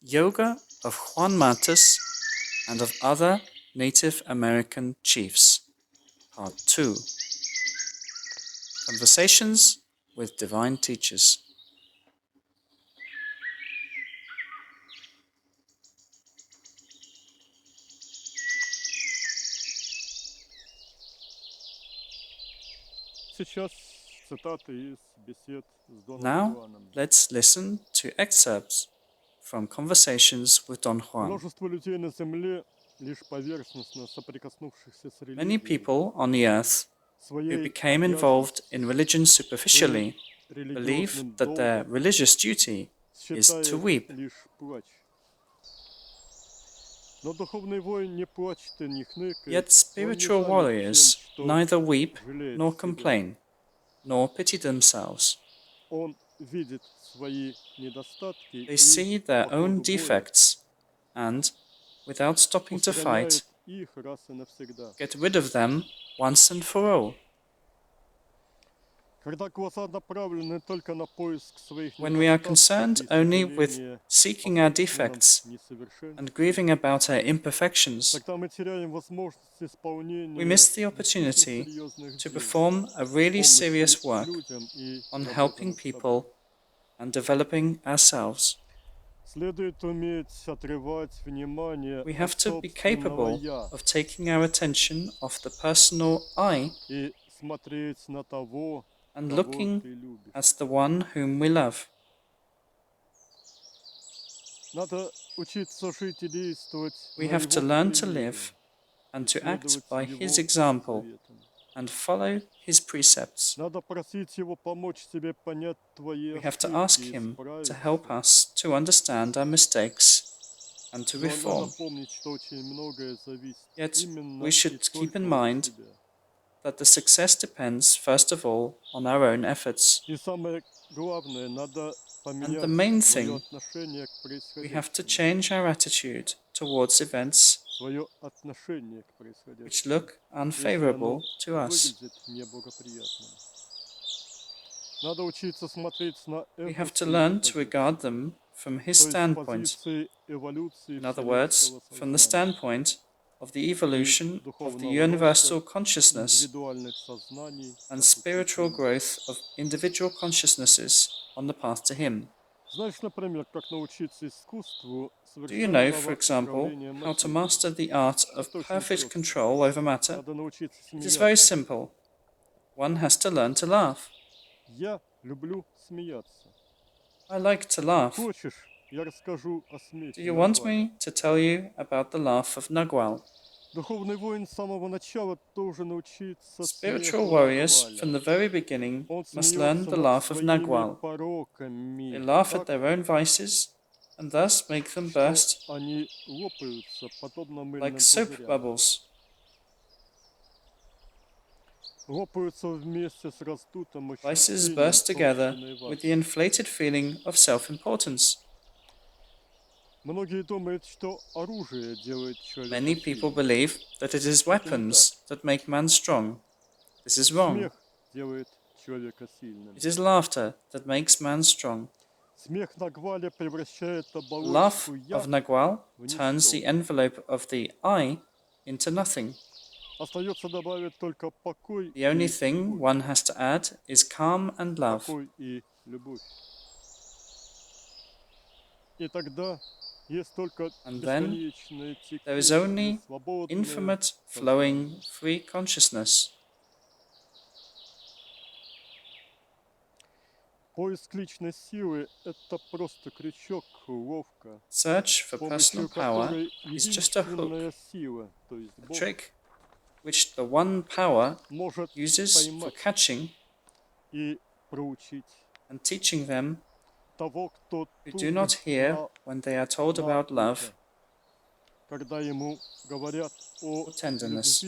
Yoga of Juan Matus and of other Native American chiefs. Part 2. Conversations with Divine Teachers. Now, let's listen to excerpts from Conversations with Don Juan. Many people on the earth who became involved in religion superficially believe that their religious duty is to weep. Yet spiritual warriors neither weep nor complain, nor pity themselves. They see their own defects and, without stopping to fight, get rid of them once and for all. When we are concerned only with seeking our defects and grieving about our imperfections, we miss the opportunity to perform a really serious work on helping people and developing ourselves. We have to be capable of taking our attention off the personal I and looking at the one whom we love. We have to learn to live and to act by his example and follow his precepts. We have to ask him to help us to understand our mistakes and to reform. Yet we should keep in mind that the success depends first of all on our own efforts. And the main thing, we have to change our attitude towards events which look unfavorable to us. We have to learn to regard them from his standpoint. In other words, from the standpoint of the evolution of the universal consciousness and spiritual growth of individual consciousnesses on the path to him. Do you know, for example, how to master the art of perfect control over matter? It is very simple. One has to learn to laugh. I like to laugh. Do you want me to tell you about the laugh of Nagual? Spiritual warriors from the very beginning must learn the laugh of Nagual. They laugh at their own vices and thus make them burst like soap bubbles. Vices burst together with the inflated feeling of self-importance. Many people believe that it is weapons that make man strong. This is wrong. It is laughter that makes man strong. The laugh of Nagual turns the envelope of the I into nothing. The only thing one has to add is calm and love. And then there is only infinite, flowing, free consciousness. Search for personal power is just a hook, a trick which the one power uses for catching and teaching them who do not hear when they are told about love or tenderness.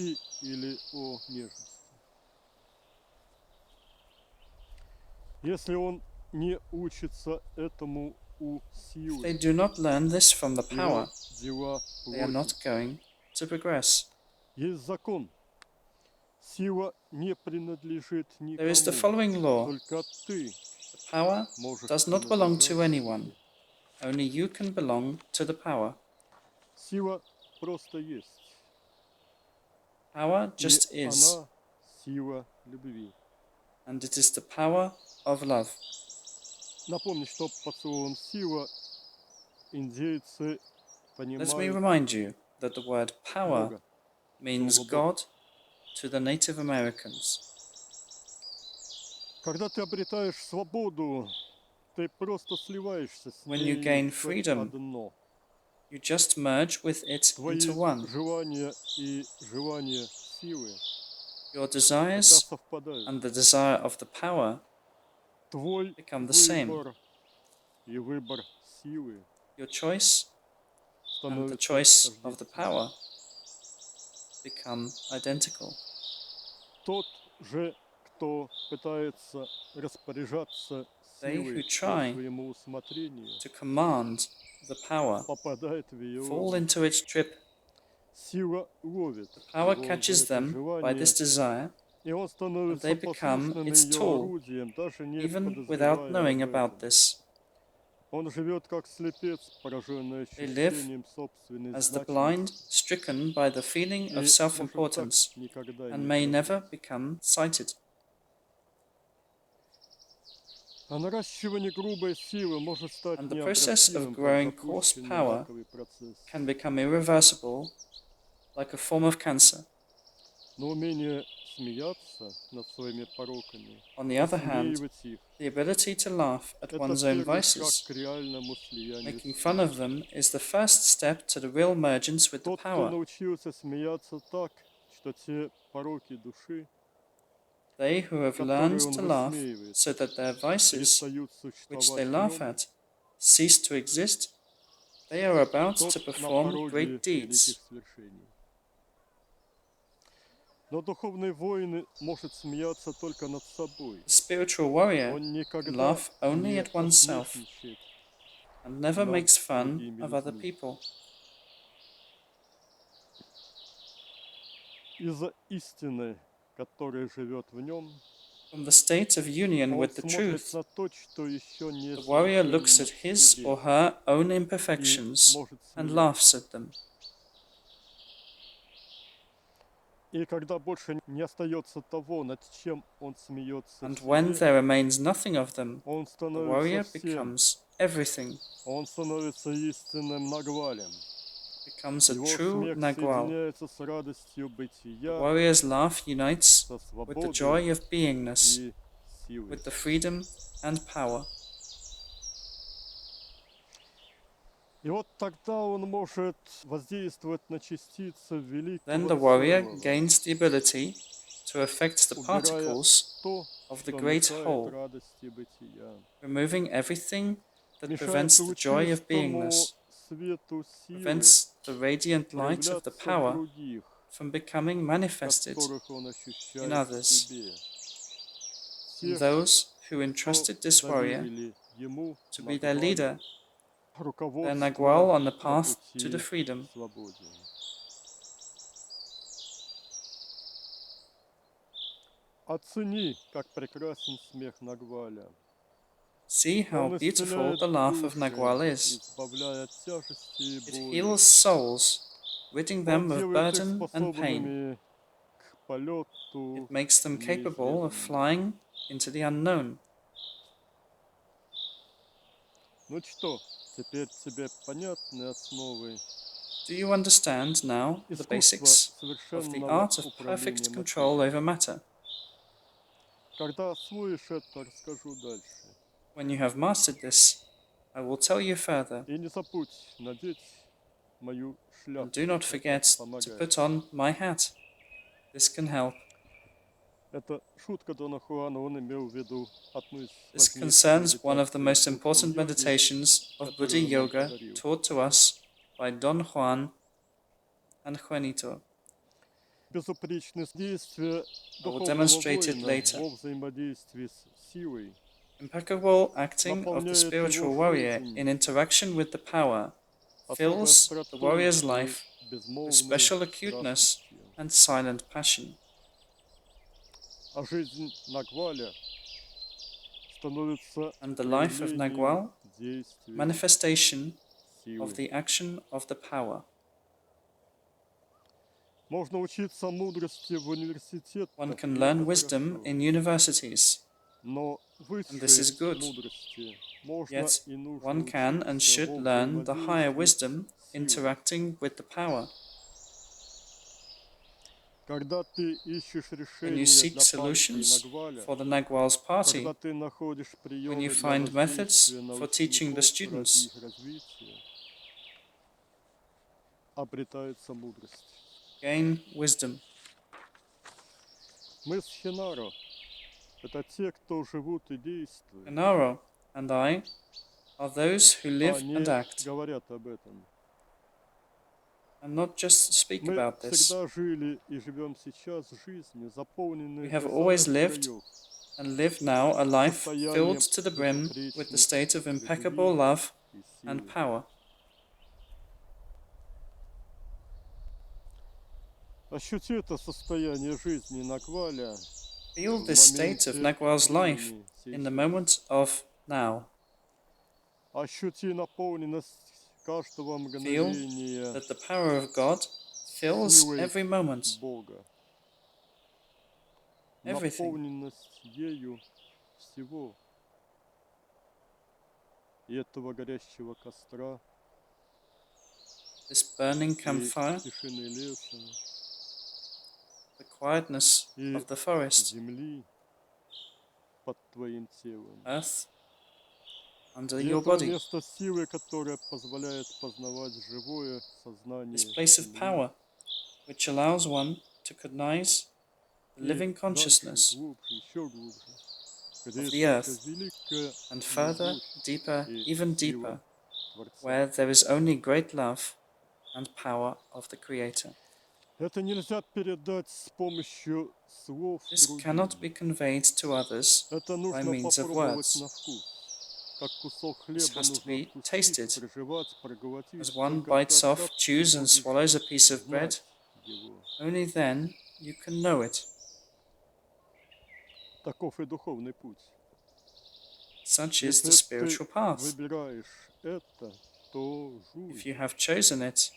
If they do not learn this from the power, they are not going to progress. There is the following law: the power does not belong to anyone. Only you can belong to the power. Сила просто есть. Power И just is, она сила любви. and it is the power of love. Напомню, что под словом «сила» индейцы Let me понимают remind you that the word power Бога. means Слово «Бог». God to the Native Americans. Когда ты обретаешь свободу, ты просто сливаешься с When you ней gain в freedom, одно. you just merge with it into Твои one. желания и желания силы Your тогда desires совпадают. and the desire of the power Твой become the same. выбор и выбор силы Your choice and the становятся choice of the тождественными. power become identical. Тот же, кто пытается распоряжаться They силой who по try своему усмотрению, to command the power попадает в ее fall ловушку. into its trip. Сила ловит The power его за catches это them by this желание, desire, и он and становится they become послушным its ее tool, орудием, даже не even without подозревая knowing об about этом. this. Он живет как слепец, пораженный They live ощущением собственной as the blind, значимости, stricken by the feeling и, of может, так self-importance, никогда and не may never прожить. become sighted. А наращивание грубой силы может стать And the process of необратимым, как growing coarse запущенный power раковый процесс. can become irreversible, like a form of cancer. Но умение смеяться над своими пороками, On the other hand, высмеивать их, the ability to laugh at это one's own первый шаг vices, к реальному слиянию making с fun of them, is the first step to the real mergence with the Тот, кто power. научился смеяться так, что те пороки души, They who have которые learned он to laugh высмеивает, so that their vices, перестают which they существовать в laugh нем, at, cease to exist, they are about тот to на perform пороге great великих deeds. свершений. Но духовный воин может смеяться только над собой. The spiritual warrior Он can никогда laugh only не at oneself посмешничает and never над makes fun другими of other людьми. people. Из-за истины, которая живет в нем, From the state of union он with the смотрит truth, на то, что еще не the warrior looks совершенно at в his себе, or her own и imperfections может and смеяться. laughs at them. И когда больше не остается того, над чем он смеется в And when себе, there remains nothing of them, он the становится warrior всем. becomes everything, Он становится истинным нагвалем. becomes a Его true смех Nagwal. соединяется с радостью The бытия, warrior's laugh unites со with the свободой joy of beingness, и силой. with the freedom and power. И вот тогда он может воздействовать на частицы Then великого the warrior целого, gains the ability to affect the убирая particles то, of the что great мешает whole, радости бытия, removing everything that мешает prevents the joy of лучистому beingness, свету силы prevents the radiant light of the проявляться в power других, from becoming manifested которых он in ощущает в others, себе. in Тех, those who кто entrusted this warrior доверили ему to be their Нагвалю, leader, their руководство Nagwal on the на path to the пути freedom. к свободе. Оцени, как прекрасен смех Нагваля. See how Он beautiful исцеляет the laugh of души, Nagwal is. избавляя от тяжести и It боли. heals souls, ridding Он them of делает их burden and pain. способными к полету It makes them в capable of неизведанное. flying into the unknown. Ну что, теперь тебе понятны основы Do you understand now the искусства basics of the совершенного art of perfect управления control материей? over matter? Когда освоишь это, расскажу дальше. When you have mastered this, I will tell you further. И не забудь надеть мою And шляпу. do not Это forget to помогает. put on my hat. This can help. Это шутка Дона Хуана, он имел в виду одну из This важнейших concerns one of the most медитаций important буддийской йоги, meditations of Buddha которую он нам yoga подарил. taught to us by Don Juan and Juanito. Безупречное действие I will духовного demonstrate it воина later. во взаимодействии с силой Impeccable acting of the наполняет spiritual его warrior жизнь in interaction with the power особой fills the остротой warrior's и life with безмолвной special acuteness страстностью. and silent passion. А жизнь Нагваля становится And the life of проявлением Nagwal действия manifestation силы. of the action of the power. Можно учиться мудрости в университетах, One и can это learn wisdom хорошо. in universities, Но and this высшей is good. мудрости можно Yet и нужно one can and учиться should во learn the higher взаимодействии wisdom с силой. interacting with the power. Когда ты ищешь When you решения seek для партии solutions Нагваля, for the Nagwal's party, когда ты находишь when приемы you для find methods воздействия на for teaching the учеников ради students, их развития, обретается мудрость. gain wisdom. Мы с Хинаро – это те, кто живут и действуют. Hinaro and I are those who live Они and act, говорят об этом. and not just speak Мы about this. всегда жили и живем сейчас жизнью, заполненной We have до always самых lived краев and live now a life состоянием filled to the brim with the state of impeccable love и and силы. power. Ощути это состояние жизни Нагваля Feel в this state of моменте Nagwal's life времени in the сейчас. moment of now. Ощути наполненность каждого Feel мгновения that the power of God fills силой every moment, Бога. everything. Наполненность ею всего. И этого горящего костра, This burning и campfire, тишины леса, the quietness и of the forest, земли под твоим телом. earth under И your этого body. места силы, которое позволяет познавать живое сознание This place of земли. power, which allows one to cognize the И living дальше, consciousness глубже, еще глубже, где of the есть earth, только великая and further, любовь deeper, и even сила deeper, Творца. where there is only great love and power of the Creator. Это нельзя передать с помощью слов This cannot be другим. conveyed to others Это by нужно means of попробовать words. на вкус. Как кусок This хлеба has to нужно be откусить, tasted. прожевать, проглотить. As one Только bites тогда off, ты chews, and можешь swallows a piece of bread, знать его. only then you can know it. Таков и духовный путь. Such is Если the ты spiritual path. выбираешь это, то жуй. If you have chosen it,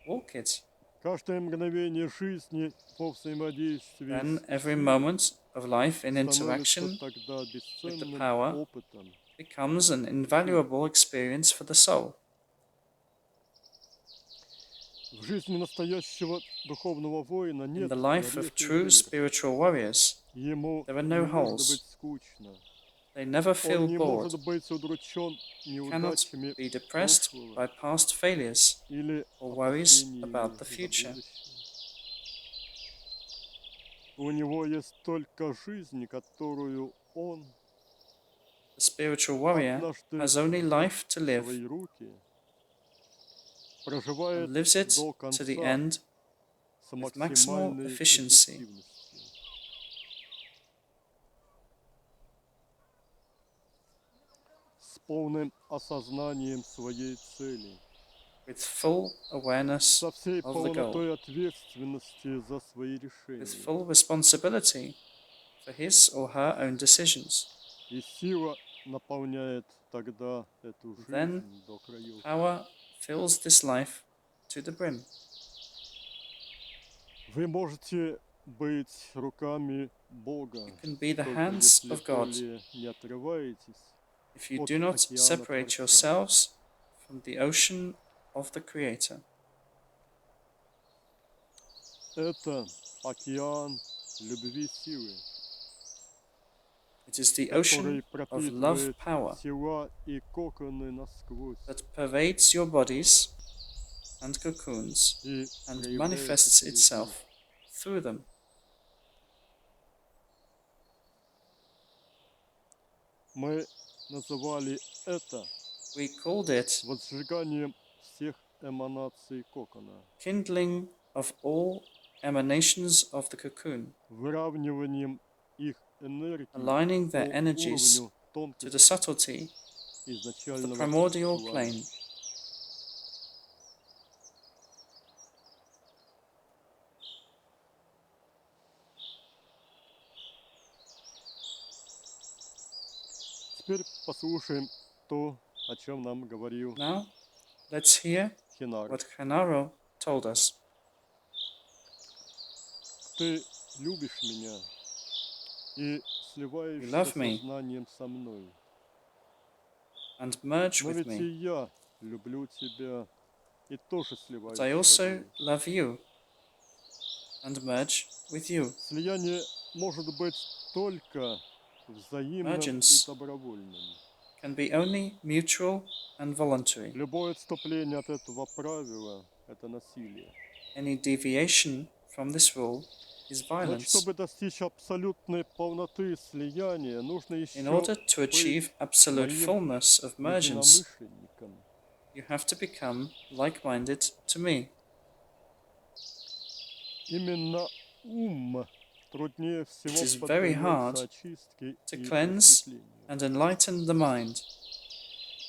walk it. Каждое мгновение жизни во взаимодействии Then с every силой moment of life in становится interaction тогда with the бесценным power опытом. becomes an invaluable experience for the soul. В жизни настоящего духовного воина In нет the life of прорех и true дыр. spiritual warriors, Ему there are не no может holes. быть скучно. They never feel Он не bored, может быть удручен cannot неудачами be depressed прошлого by past failures или or worries опасениями about the за future. будущее. У него есть только жизнь, которую он The spiritual warrior однажды has only взял life to в live свои руки, and проживает lives it до to the конца end с with maximal максимальной efficiency. эффективностью. С полным осознанием своей цели, with full awareness со всей of the goal, полнотой ответственности за свои with решения. full responsibility for his or her own decisions. И сила наполняет тогда эту Then жизнь до краев. power fills this life to the brim. Вы можете быть руками Бога, You can be the только hands если of God более не отрываетесь if you от do not океана separate Творца. yourselves from the ocean of the Creator. Это океан любви силы, It is the который ocean of love пропитывает power тела и коконы насквозь that pervades your bodies and cocoons и and проявляется manifests через них. itself through them. Мы называли это We called it возжиганием всех эманаций кокона, kindling of all emanations of the cocoon, выравниванием их энергии aligning their по energies уровню to the тонкости subtlety of the изначального primordial существования. plane. Теперь послушаем то, о чем нам говорил Now, let's hear Хинар. what Hanaro told us. Ты любишь меня и You сливаешься love me сознанием со мной. and merge Но with ведь и me, я люблю тебя и тоже but сливаюсь I с also тобой. love you and merge with you. Слияние может быть только взаимным и Emergence добровольным. can be only mutual and voluntary. Любое отступление от этого правила – это насилие. Any deviation from this rule is Но violence. чтобы достичь абсолютной полноты слияния, нужно In еще order to быть achieve absolute моим fullness of mergence, единомышленником. you have to become like-minded to me. Именно ум труднее всего is very hard поддается очистке to и cleanse просветлению. and enlighten the mind.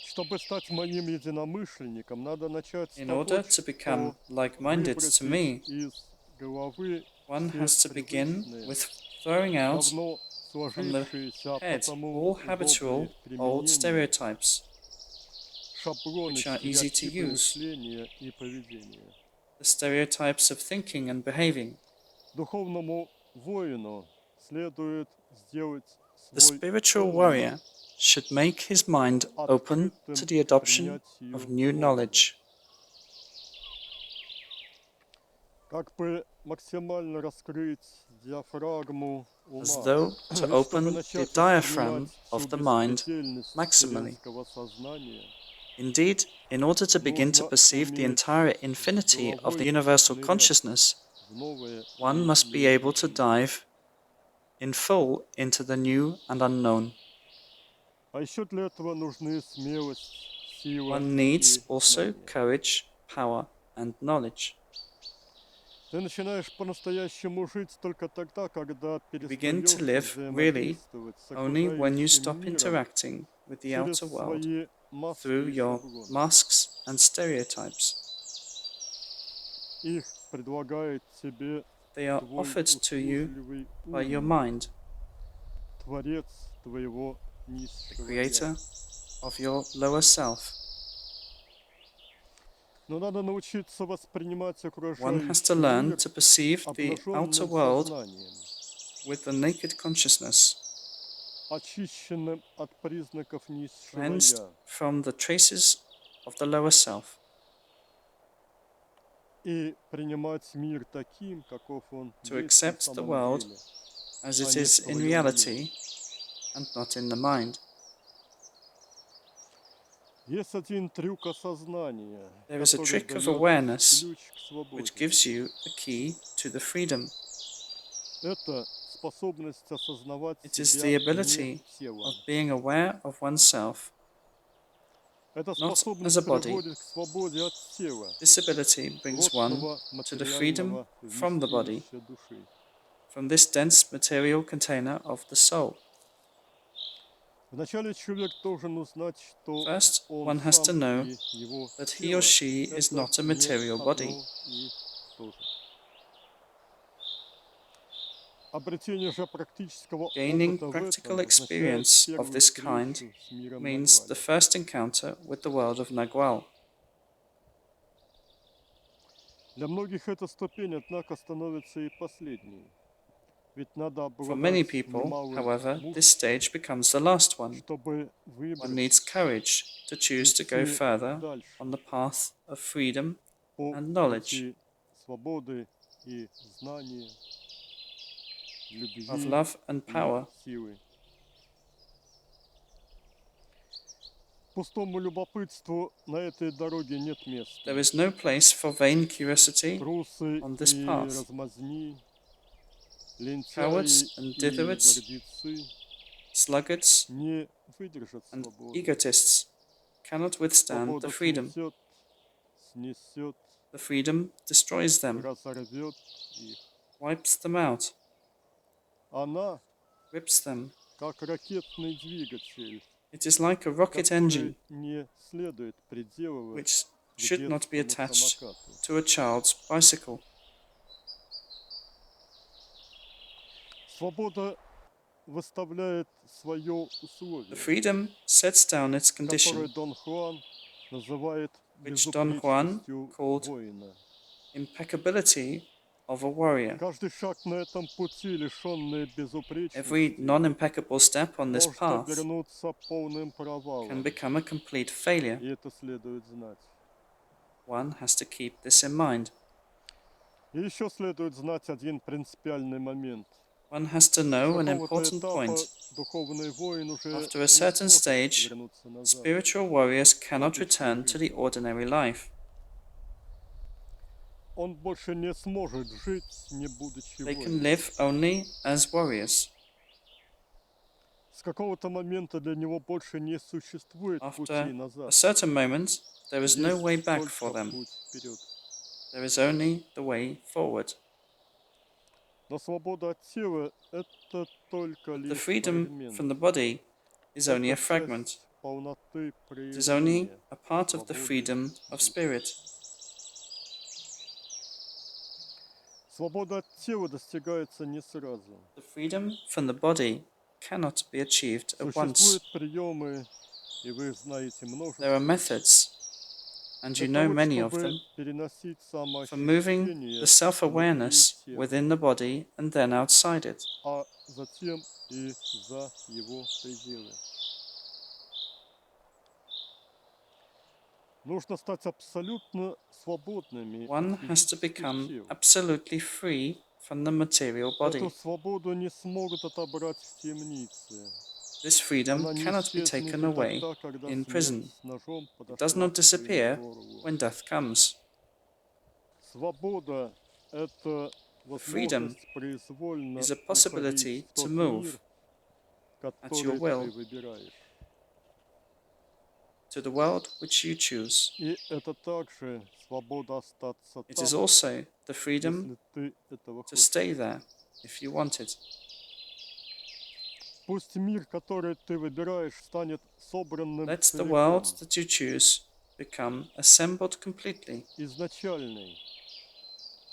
Чтобы стать моим единомышленником, надо начать с In того, order to become что like-minded to me, выбросить из головы one все has to begin привычные, with throwing out давно from the сложившиеся, а head потому all habitual удобные old применения, stereotypes шаблоны which are easy to стереотипы use, мышления и поведения. the stereotypes of thinking and behaving. Духовному воину следует сделать The свой spiritual ум warrior should make his mind open to the adoption of new knowledge. Как бы максимально раскрыть диафрагму ума, As though to чтобы open the начать diaphragm воспринимать of всю the mind беспредельность maximally. вселенского сознания, Indeed, in order to begin to нужно perceive the уметь entire с infinity of the головой universal нырять consciousness, в новое one и must be able to неизведанное. dive in full into the new and unknown. А еще для этого нужны смелость, сила One и needs also знание. courage, power, and knowledge. Ты начинаешь по-настоящему жить только тогда, когда You begin to перестаешь live really взаимодействовать с only when you окружающим stop миром interacting with the через outer world свои маски through и your шаблоны. masks and stereotypes. Их предлагает тебе They are твой offered to you услужливый by your ум, mind, творец твоего the низшего creator «я». of your lower self. Но надо научиться воспринимать One has to окружающий learn мир to perceive the outer обнаженным world сознанием, with the naked consciousness, очищенным от признаков низшего cleansed «я», from the traces of the lower self, и принимать мир таким, каков он to есть на accept the самом world деле, as а it не is в in твоем reality «я». and not in the mind. Есть один трюк осознания, There is a который trick of дает awareness ключ к свободе. which gives you a key to the freedom. Это способность осознавать It is the себя не ability телом. of being aware of oneself, Эта not as способность a body. приводит к свободе от тела, This ability brings one плотного to the freedom материального from the body, вместилища души. from this dense material container of the soul. Вначале человек должен узнать, что First, он one has to сам know и его that he or тело she – is это not a не material body. одно и то же. Обретение же практического Gaining опыта в practical этом означает experience of первую this kind встречу с миром means the Нагваля. first encounter with the world of Nagual. Для многих эта ступень, однако, становится и последней. Ведь надо For many обладать people, немалым however, this мужеством, stage becomes the last one. чтобы One выбрать needs courage to choose to go идти further дальше on the path of freedom по and knowledge, пути свободы и знания, of любви love and и power. силы. Пустому любопытству на этой дороге нет места. There is no place for vain curiosity Трусы on this и path. размазни, лентяи Cowards and и ditherites, гордецы sluggards не выдержат and свободы. egotists cannot withstand the Свобода freedom. снесет, The freedom destroys them, разорвет их. wipes them out, Она, rips them. как ракетный двигатель, It is like a rocket engine, который не следует приделывать which к should not be детскому attached самокату. to a child's bicycle. Свобода выставляет свое The условие, freedom sets down its которое condition, Дон Хуан называет which Don Juan безупречностью called воина. impeccability of a warrior. Каждый шаг на этом пути, лишенный Every безупречности, non-impeccable step on this может path обернуться полным can провалом, become a complete failure. и это следует знать. One has to keep this in mind. И еще следует знать один принципиальный момент. One has to know С an какого-то important этапа point. духовный воин уже After a не certain сможет stage, вернуться назад. spiritual warriors cannot обычную return to the жизнь. ordinary life. Он больше не сможет жить, не будучи They can воином. live only as warriors. С какого-то момента для него больше не существует пути After a назад. certain moment, there is no Есть way back for только them. путь вперед. There is only the way forward. Но свобода от тела – это только The лишь freedom фрагмент. from the body is only a Это fragment. часть полноты It is only проявления a part of the свободы freedom of души. spirit. Свобода от тела достигается не сразу. The freedom from the body cannot be achieved at once. Существуют приемы, и вы их знаете множество, There are methods, and you для know того, many of чтобы them, переносить for moving самоощущение the self-awareness внутри тела, within the body and then outside it, а затем и за его пределы. Нужно стать абсолютно свободными one от has to физических become тел. absolutely free from the material body. Эту свободу не смогут отобрать в темнице. This freedom Она не cannot be исчезнет taken и away тогда, когда in смерть prison. с ножом It does подошла not к твоему disappear горлу. when death comes. Свобода – это Freedom возможность произвольно is a уходить possibility в тот to move мир, at your который will ты выбираешь. to the world which you choose. И это также свобода остаться It is там, also the freedom если ты этого to хочешь. stay there if you want it. Пусть мир, который ты выбираешь, станет собранным Let the целиком, world that you choose become assembled completely. изначальный.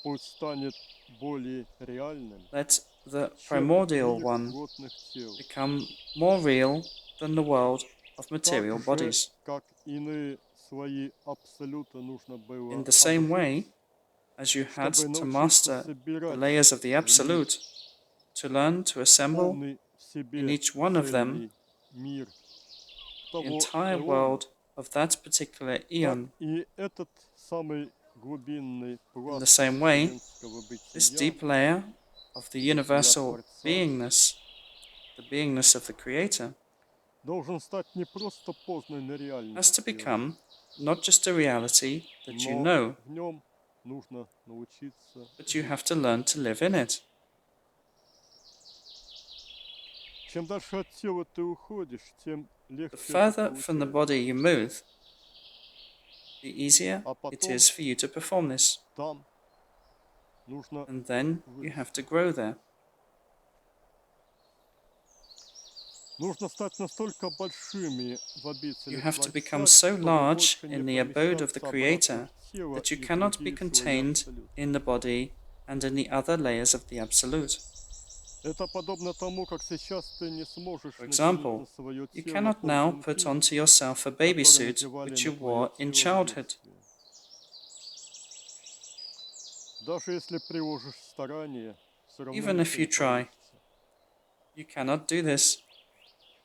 Пусть станет более реальным, Let the чем primordial мир one плотных тел. become more real than the world of material Так же, bodies. как иные свои абсолюты нужно было In the same обжить, way as you had чтобы to научиться master the собирать layers of the в них Absolute, to learn to assemble полный в себе in each one of them цельный мир the того entire эона, world of that particular так eon. и этот самый глубинный In пласт the same way, вселенского this бытия, deep layer of the universal Творца, beingness, the beingness of the Creator, должен стать не просто познанной has to реальностью, become not just a reality that you но know, в нем нужно научиться but you жить. have to learn to live in it. Чем дальше от тела ты уходишь, тем The легче further это from the получается. body you move, the easier А it потом is for you to perform this. там нужно And then you вырасти. have to grow there. Нужно стать настолько большими в обители You have to become Творца, so чтобы large больше не in the abode of the помещаться Creator обратно в тело that you и в cannot be другие слои contained абсолюта. in the body and in the other layers of the Absolute. Это подобно тому, как сейчас ты не сможешь For натянуть example, на свое you тело cannot now put ползунки, onto yourself a baby которые suit надевали which на you твое wore in тело в childhood. детстве. Даже если приложишь старание, все равно Even if ничего you не try, получится. you cannot do this.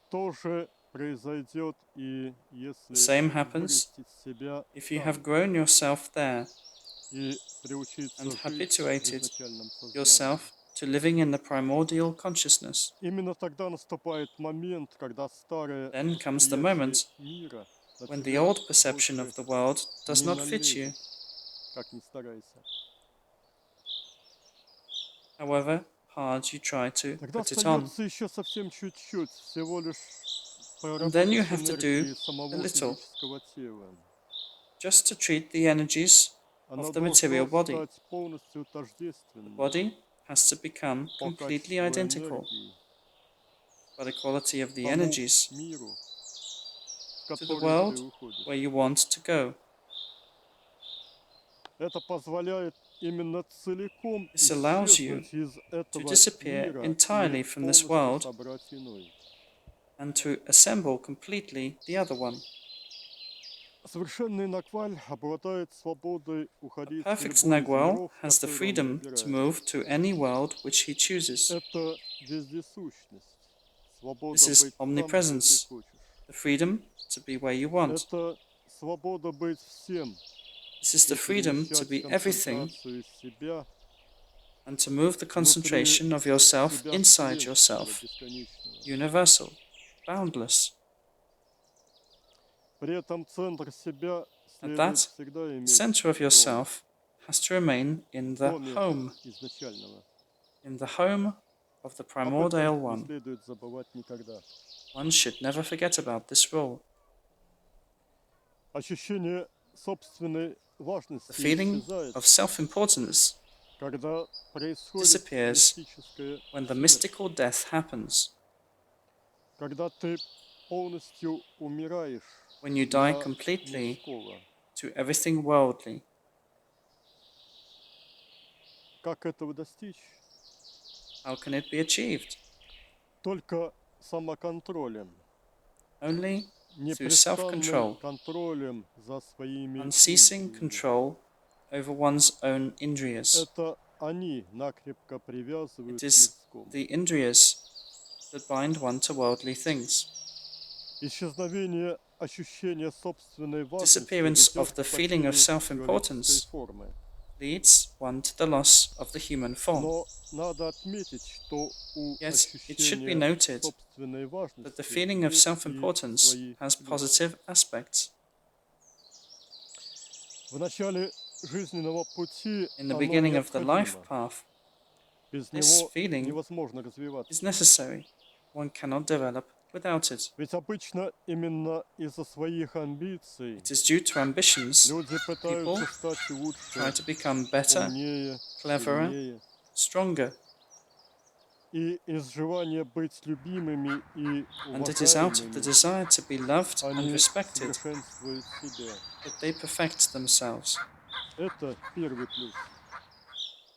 То же произойдет и The если same happens вырастить себя if you там have grown yourself there и приучиться and жить в habituated изначальном сознании. yourself to living in the primordial consciousness. Именно тогда наступает момент, когда старое Then comes the восприятие moment мира на when the тебя old perception больше of the world does не not fit you, налезет, как ни старайся. however hard you try to Тогда put it on. остается еще совсем чуть-чуть, всего лишь And then you проработать have to энергии do самого a little, физического тела. just to treat the energies Она of the material должна body. стать полностью The тождественной body has to become по completely качеству identical энергии by the quality of the тому energies миру, в to the который ты world уходишь. where you want to go. Это позволяет именно целиком This allows you исчезнуть из этого disappear мира entirely и from this полностью world собрать иной. and to assemble completely the other one. Совершенный Накваль обладает свободой A уходить в perfect любой из Nagwal миров, has the который он freedom to выбирает. move to any world which he chooses. Это вездесущность. Свобода This is быть там, где ты omnipresence, хочешь. the freedom to be where you want. Это свобода быть всем This is и the freedom to перемещать be everything концентрацию из себя and to move the внутри concentration of yourself себя inside вселенского, yourself, бесконечного. universal, boundless. При этом центр себя And следует that всегда иметь center of в доме, yourself has to remain in в the доме home, изначального. in the home of the Об primordial этом не one. следует забывать никогда. One should never forget about this rule. Ощущение собственной The важности feeling исчезает, of self-importance когда происходит disappears мистическая when the смерть, mystical death happens, когда ты полностью умираешь when you die для completely мирского. to everything worldly. Как этого достичь? How can it be achieved? Только самоконтролем, Only through непрестанным self-control, контролем за своими unceasing индриями. control over one's own indriyas. Это они накрепко It привязывают к is мирскому. the indriyas that bind one to worldly things. Исчезновение ощущения собственной Disappearance важности of the feeling of ведет к потере self-importance человеческой формы. leads one to the loss of the human form. Но надо отметить, что у Yet it should be ощущения noted собственной важности that the feeling of есть и self-importance свои has плюсы. positive aspects. В начале жизненного пути In the оно beginning of the life необходимо. path, Без this него feeling невозможно развиваться. is necessary. One cannot develop without it. Ведь обычно именно из-за своих амбиций It is due to ambitions люди people пытаются стать try лучше, to become better, умнее, cleverer, сильнее. stronger, И из желания быть любимыми и and it is out of the уважаемыми desire to be loved and они respected совершенствуют себя. that they perfect themselves. Это первый плюс.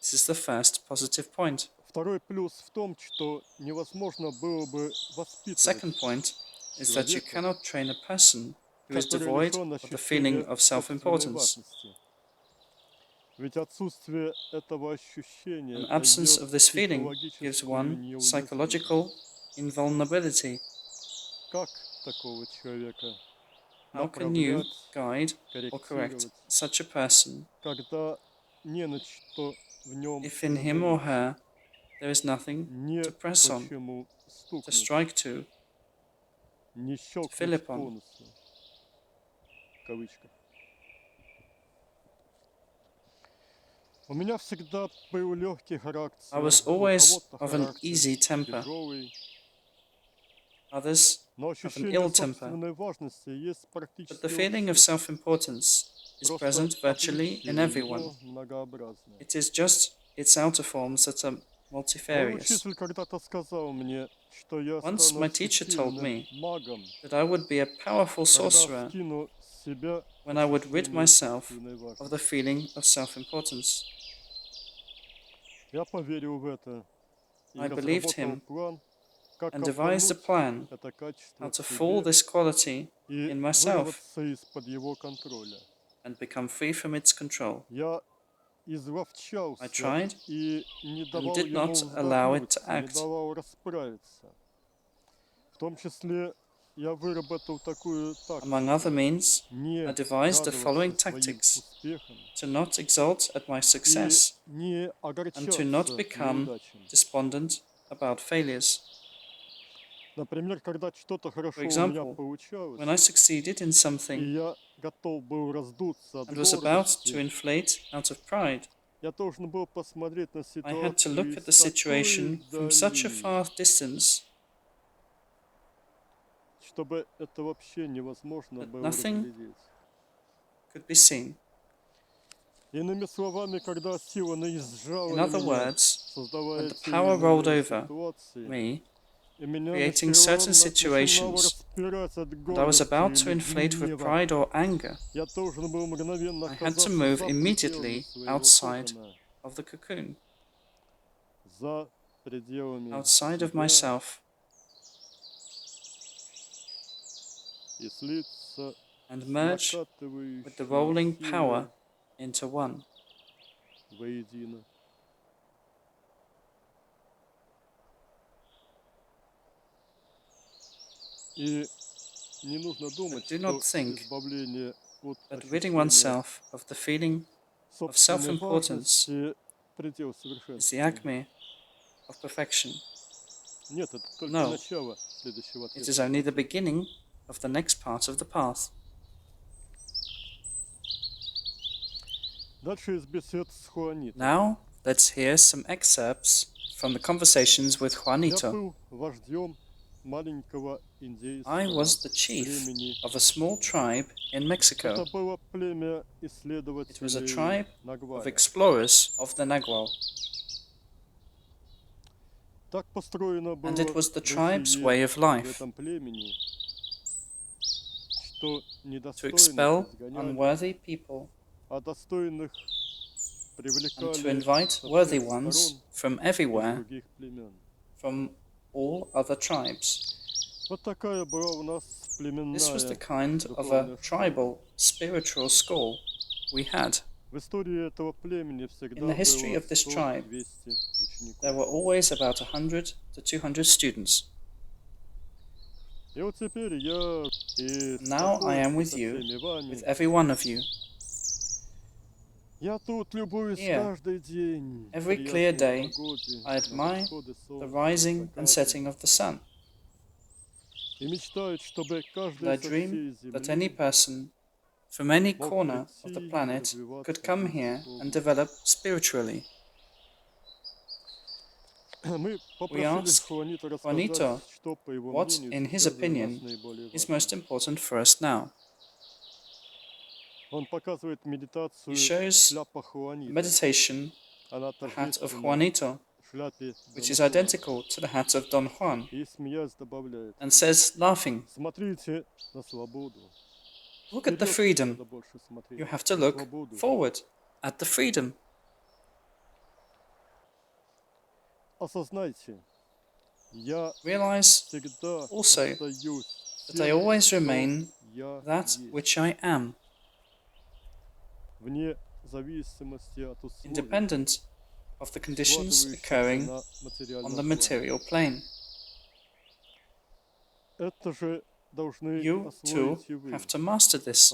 This is the first positive point. Второй плюс в том, что невозможно было бы The воспитывать second point is that you человека, cannot train a person who is который devoid лишен of the feeling ощущения of собственной self-importance. важности. Ведь отсутствие этого ощущения An absence дает of this feeling gives психологическую one неуязвимость. psychological invulnerability. Как такого человека How can you направлять, guide or correct корректировать, such a person когда не на что в нем if in him or надавить, her there is nothing не to press on, почему to стукнуть, strike to, не fill щелкнуть upon? по носу, в кавычках. У меня всегда был легкий характер, I was у always кого-то of an характер easy temper, тяжелый, others но of an ощущение ill temper. собственной важности есть But практически the у feeling of всех. self-importance is Просто present virtually in обличие everyone. его многообразное. It is just its outer forms that are Мой multifarious. учитель когда-то сказал мне, что я Once my стану teacher told эффективным me магом, that I would be a powerful когда sorcerer скину с себя when I would rid ощущение myself собственной of the важности. feeling of self-importance. Я поверил в это и I believed разработал him план, как and devised a plan это качество how в to fool себе this quality и in myself вырваться из-под его контроля. and become free from its control. Я изловчался I tried и не and давал did ему not allow it вздохнуть, to не act. давал расправиться. В том числе я выработал такую Among тактику: other means, не I devised the радоваться following своим tactics успехам to not exult at my и success не and огорчаться to not become неудачам. despondent about failures. Например, когда что-то For хорошо у меня example, получалось, when I succeeded in и something я готов был раздуться от and was about to гордости, inflate out of pride, я должен был посмотреть на I had to ситуацию look at the из такой situation from such a дали, far distance чтобы это вообще невозможно that было nothing разглядеть. could be seen. Иными словами, когда сила наезжала In на other меня, words, when создавая the те power или rolled иные over ситуации, me, creating certain situations, and I was about to inflate with pride or anger. I had to move immediately outside of the cocoon, outside of myself, and merge with the rolling power into one. But do not think that ridding oneself of the feeling of self-importance is the acme of perfection. No, it is only the beginning of the next part of the path. Now, let's hear some excerpts from the conversations with Juanito. I was the chief of a small tribe in Mexico. It was a tribe of explorers of the Nagual. And it was the tribe's way of life to expel unworthy people and to invite worthy ones from everywhere, from all other tribes. This was the kind of a tribal spiritual school we had. In the history of this tribe, there were always about 100 to 200 students. Now I am with you, with every one of you. Here, every clear day, I admire the rising and setting of the sun. And I dream that any person from any corner of the planet could come here and develop spiritually. We asked Juanito what, in his opinion, is most important for us now. He shows meditation, the hat of Juanito, which is identical to the hat of Don Juan, and says, laughing, "Look at the freedom. You have to look forward at the freedom." Realize also that I always remain that which I am, independent of the conditions occurring on the material plane. You too have to master this,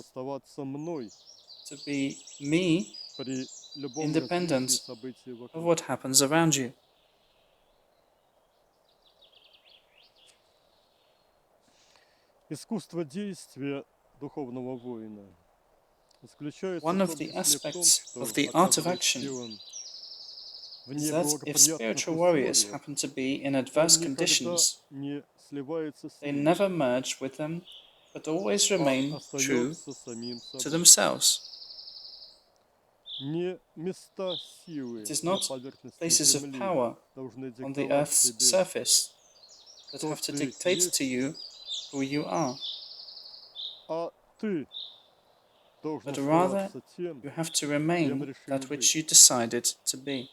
to be me, independent of what happens around you. One of the aspects of the art of action is that if spiritual warriors happen to be in adverse conditions, they never merge with them, but always remain true to themselves. It is not places of power on the earth's surface that have to dictate to you who you are, but rather you have to remain that which you decided to be.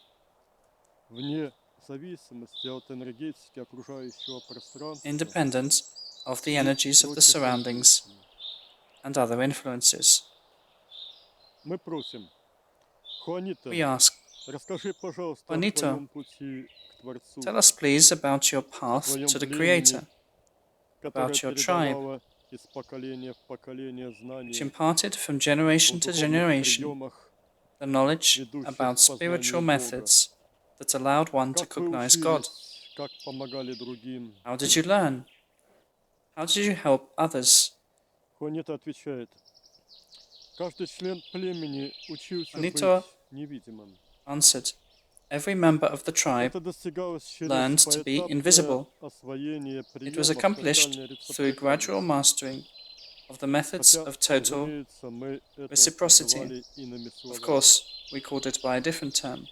Independent of the energies of the surroundings and other influences. We ask, Juanito, tell us please about your path to the Creator, about your tribe, which imparted from generation to generation the knowledge about spiritual methods that allowed one to cognize God. How did you learn? How did you help others? Juanito answered, every member of the tribe learned to be invisible. It was accomplished through gradual mastering of the methods of total reciprocity. Of course, we called it by a different term,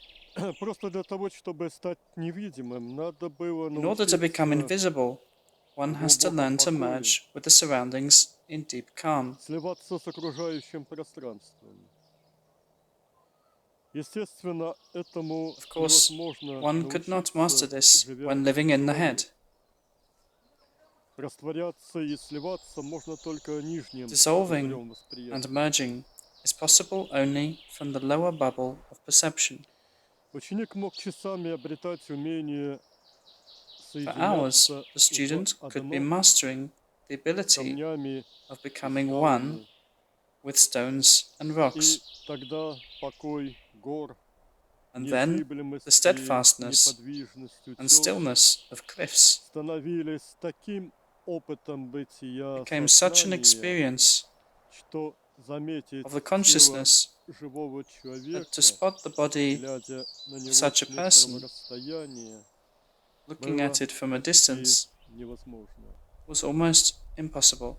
Просто для того, чтобы стать невидимым, надо было In order to become научиться invisible, one в has to глубоком learn to покое merge with the surroundings in deep calm. сливаться с окружающим пространством. Естественно, этому Of course, невозможно one could not master научиться, this живя when в living in the голове. head. Растворяться и сливаться можно только нижним Dissolving пузырем and восприятия. merging is possible only from the lower bubble of perception. Ученик мог часами обретать умение For hours, соединяться the в student could be одно mastering the с ability камнями of и becoming one скалами, with stones and и rocks, тогда покой гор, and then незыблемость the и steadfastness неподвижность and утес stillness of cliffs становились таким опытом бытия became such an сознания, experience что заметить of the тело consciousness живого that to человека, spot the body глядя на of него such a с некоторого person, расстояния, looking было at it from a почти distance, невозможно. was almost impossible.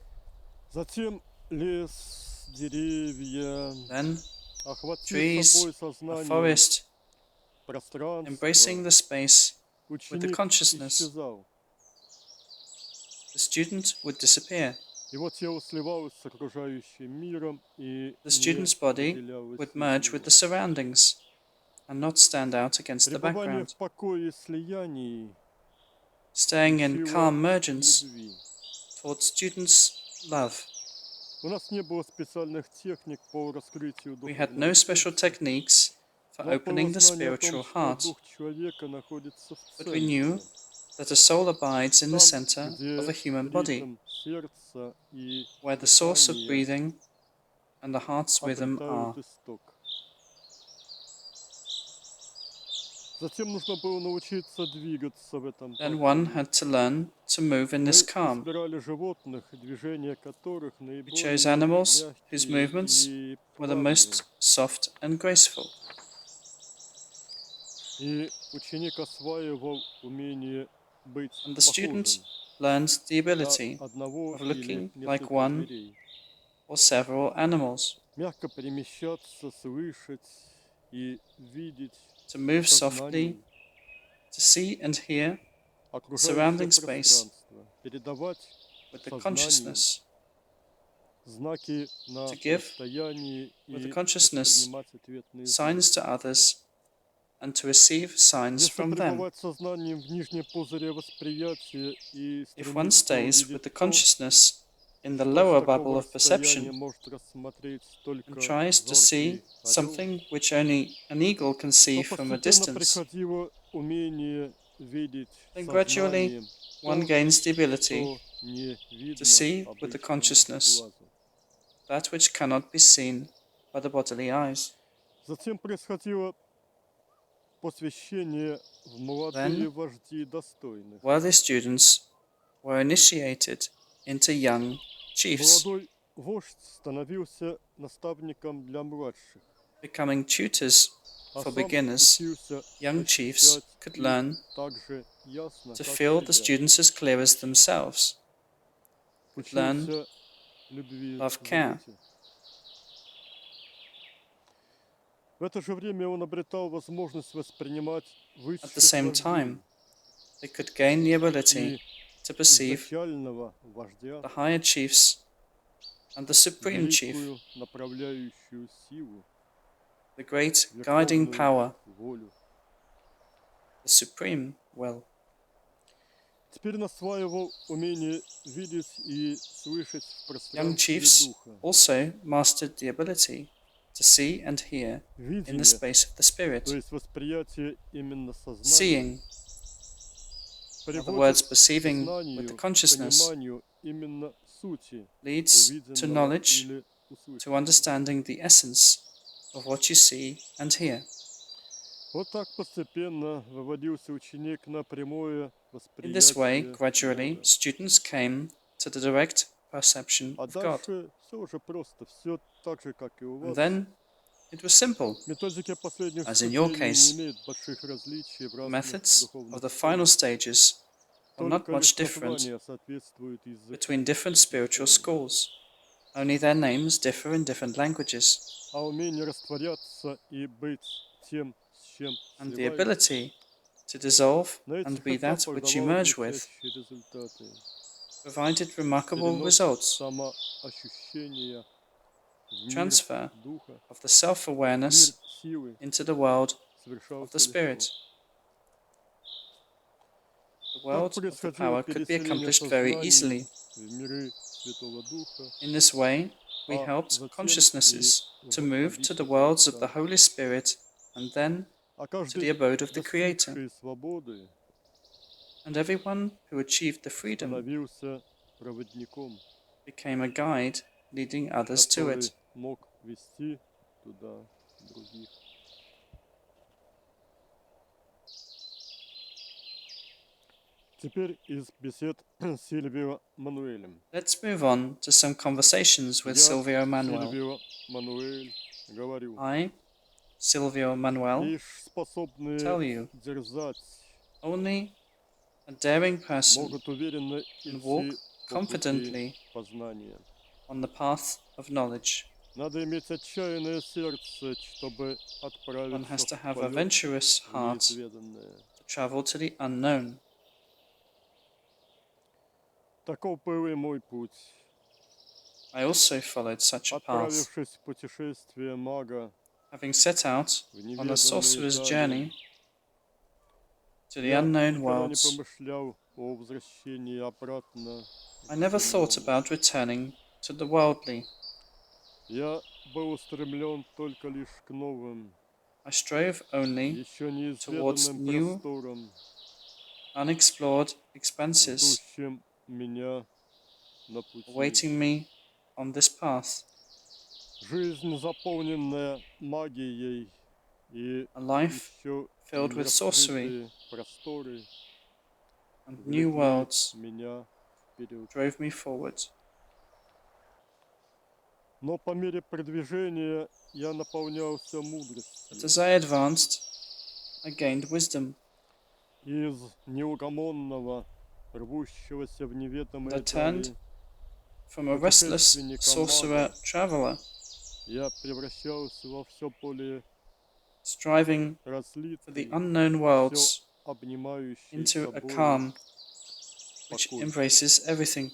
Затем лес, деревья, Then охватив trees, собой a сознание, forest, пространство, embracing the space with the ученик consciousness, исчезал. the student would disappear. Его тело сливалось с окружающим миром и The не student's body выделялось would из merge with него. the surroundings and not stand out against the Пребывание background. в покое и слиянии Staying in учило calm mergence любви. taught students love. У нас не было специальных техник по раскрытию We had духовного no special сердца, techniques for но opening было the знание о том, spiritual что heart, дух человека находится в but we knew центре, that the soul abides in the там, center of где a human body, ритм сердца и where the source of дыхание breathing and the heart's rhythm обретают are. исток. Затем нужно было научиться двигаться в этом Then one покое. had to learn to move in this Мы calm. избирали животных, движения которых We chose наиболее animals whose мягкие movements и were the плавные. most soft and graceful. И ученик осваивал умение быть And the student похожим learned the на ability одного of или looking like несколько one зверей. or several animals, Мягко перемещаться, слышать и видеть to move сознанием softly, to see and hear окружающее surrounding space пространство, передавать with the сознанием consciousness, знаки на to give расстоянии with the и consciousness воспринимать ответные signs знаки. to others and to receive signs Если from them. пребывать сознанием в нижнем пузыре восприятия и If one стремиться stays увидеть with the то, consciousness in the что с lower bubble такого of расстояния perception может рассмотреть and только tries to see зоркий орел, something which only an eagle can see то from a постепенно distance, приходило умение видеть then gradually сознанием one то, gains the ability что не to видно see with the обычному consciousness глазу. that which cannot be seen by the bodily eyes. Затем происходило посвящение в молодые Then вожди достойных. worthy students were initiated into young chiefs, Молодой вождь становился наставником для младших, becoming tutors а for сам beginners. учился Young chiefs ощущать could их learn так же ясно, to как feel the себя. students as clear as themselves, could learn Учился любви love care. заботе. В это же время он обретал возможность воспринимать At the высших same вождей time, they could gain the ability и to perceive изначального вождя, the higher chiefs and the supreme chief, великую направляющую силу, the great guiding верховную power, волю. the supreme will. Теперь он осваивал умение видеть и слышать в Young пространстве chiefs духа. also mastered the ability to see and hear in the Видение, space of the то spirit. есть восприятие именно сознания, Seeing, in other приводит words, к perceiving with знанию, the к consciousness, пониманию именно сути leads to увиденного knowledge, или to услышанного. understanding the essence of what you see and hear. Вот так постепенно выводился ученик на прямое In this way, восприятие gradually, Бога. students came to the direct perception А of God. дальше все уже просто, все так же, как и у And вас. then it was simple. Методики последних As in your ступеней case, не имеют больших различий в The разных methods of духовных the final школах. stages are not Только much лишь different названия соответствуют языку. between different spiritual schools. Only their names differ in different languages. А умение растворяться и быть тем, с чем and the сливаешься. ability to dissolve На and этих be that этапах which you давал merge with, блестящие результаты. provided remarkable Перенос results. самоощущения в мир Transfer духа, of the self-awareness мир силы into the world of the совершался легко. Spirit. The Так world of the происходило power could be переселение accomplished very сознания easily. в миры Святого Духа, In this way, we а helped затем и consciousnesses to в move to the обитель worlds of the Творца. Holy Spirit and then А to the каждый, abode of the Creator. достигший свободы, And everyone who achieved the freedom становился проводником, became a guide leading others to который it. мог вести туда других. Теперь из бесед с Сильвио Мануэлем. Let's move on to some conversations with Я, Silvio Manuel. Сильвио Мануэль, говорю, I, Silvio Manuel, лишь способные tell you, дерзать only a daring person могут уверенно can walk идти по пути confidently познания. on the path of knowledge. Надо иметь отчаянное сердце, чтобы One отправиться has to в have a полет venturous в heart неизведанное. to travel to the unknown. Таков был и мой путь. I also followed such a path, Отправившись в путешествие мага having set out в on a неведанные sorcerer's дали, journey to the я unknown никогда не worlds. помышлял о возвращении обратно I к never thought земному. about returning to the worldly. Я был устремлен только лишь к новым, I strove only еще towards неизведанным new, просторам, unexplored expanses ждущим меня на пути. awaiting me on this path. Жизнь, заполненная магией и A life еще filled with sorcery нераскрытые просторы, and new влекли worlds меня вперед. drove me forward. Но по мере продвижения я наполнялся But мудростью. as I advanced, I gained wisdom Из неугомонного, рвущегося в and неведомые I turned дали, from a restless sorcerer traveler, я превращался во все более striving for the разлитый, unknown все worlds, обнимающий into a собой calm which покой. embraces everything.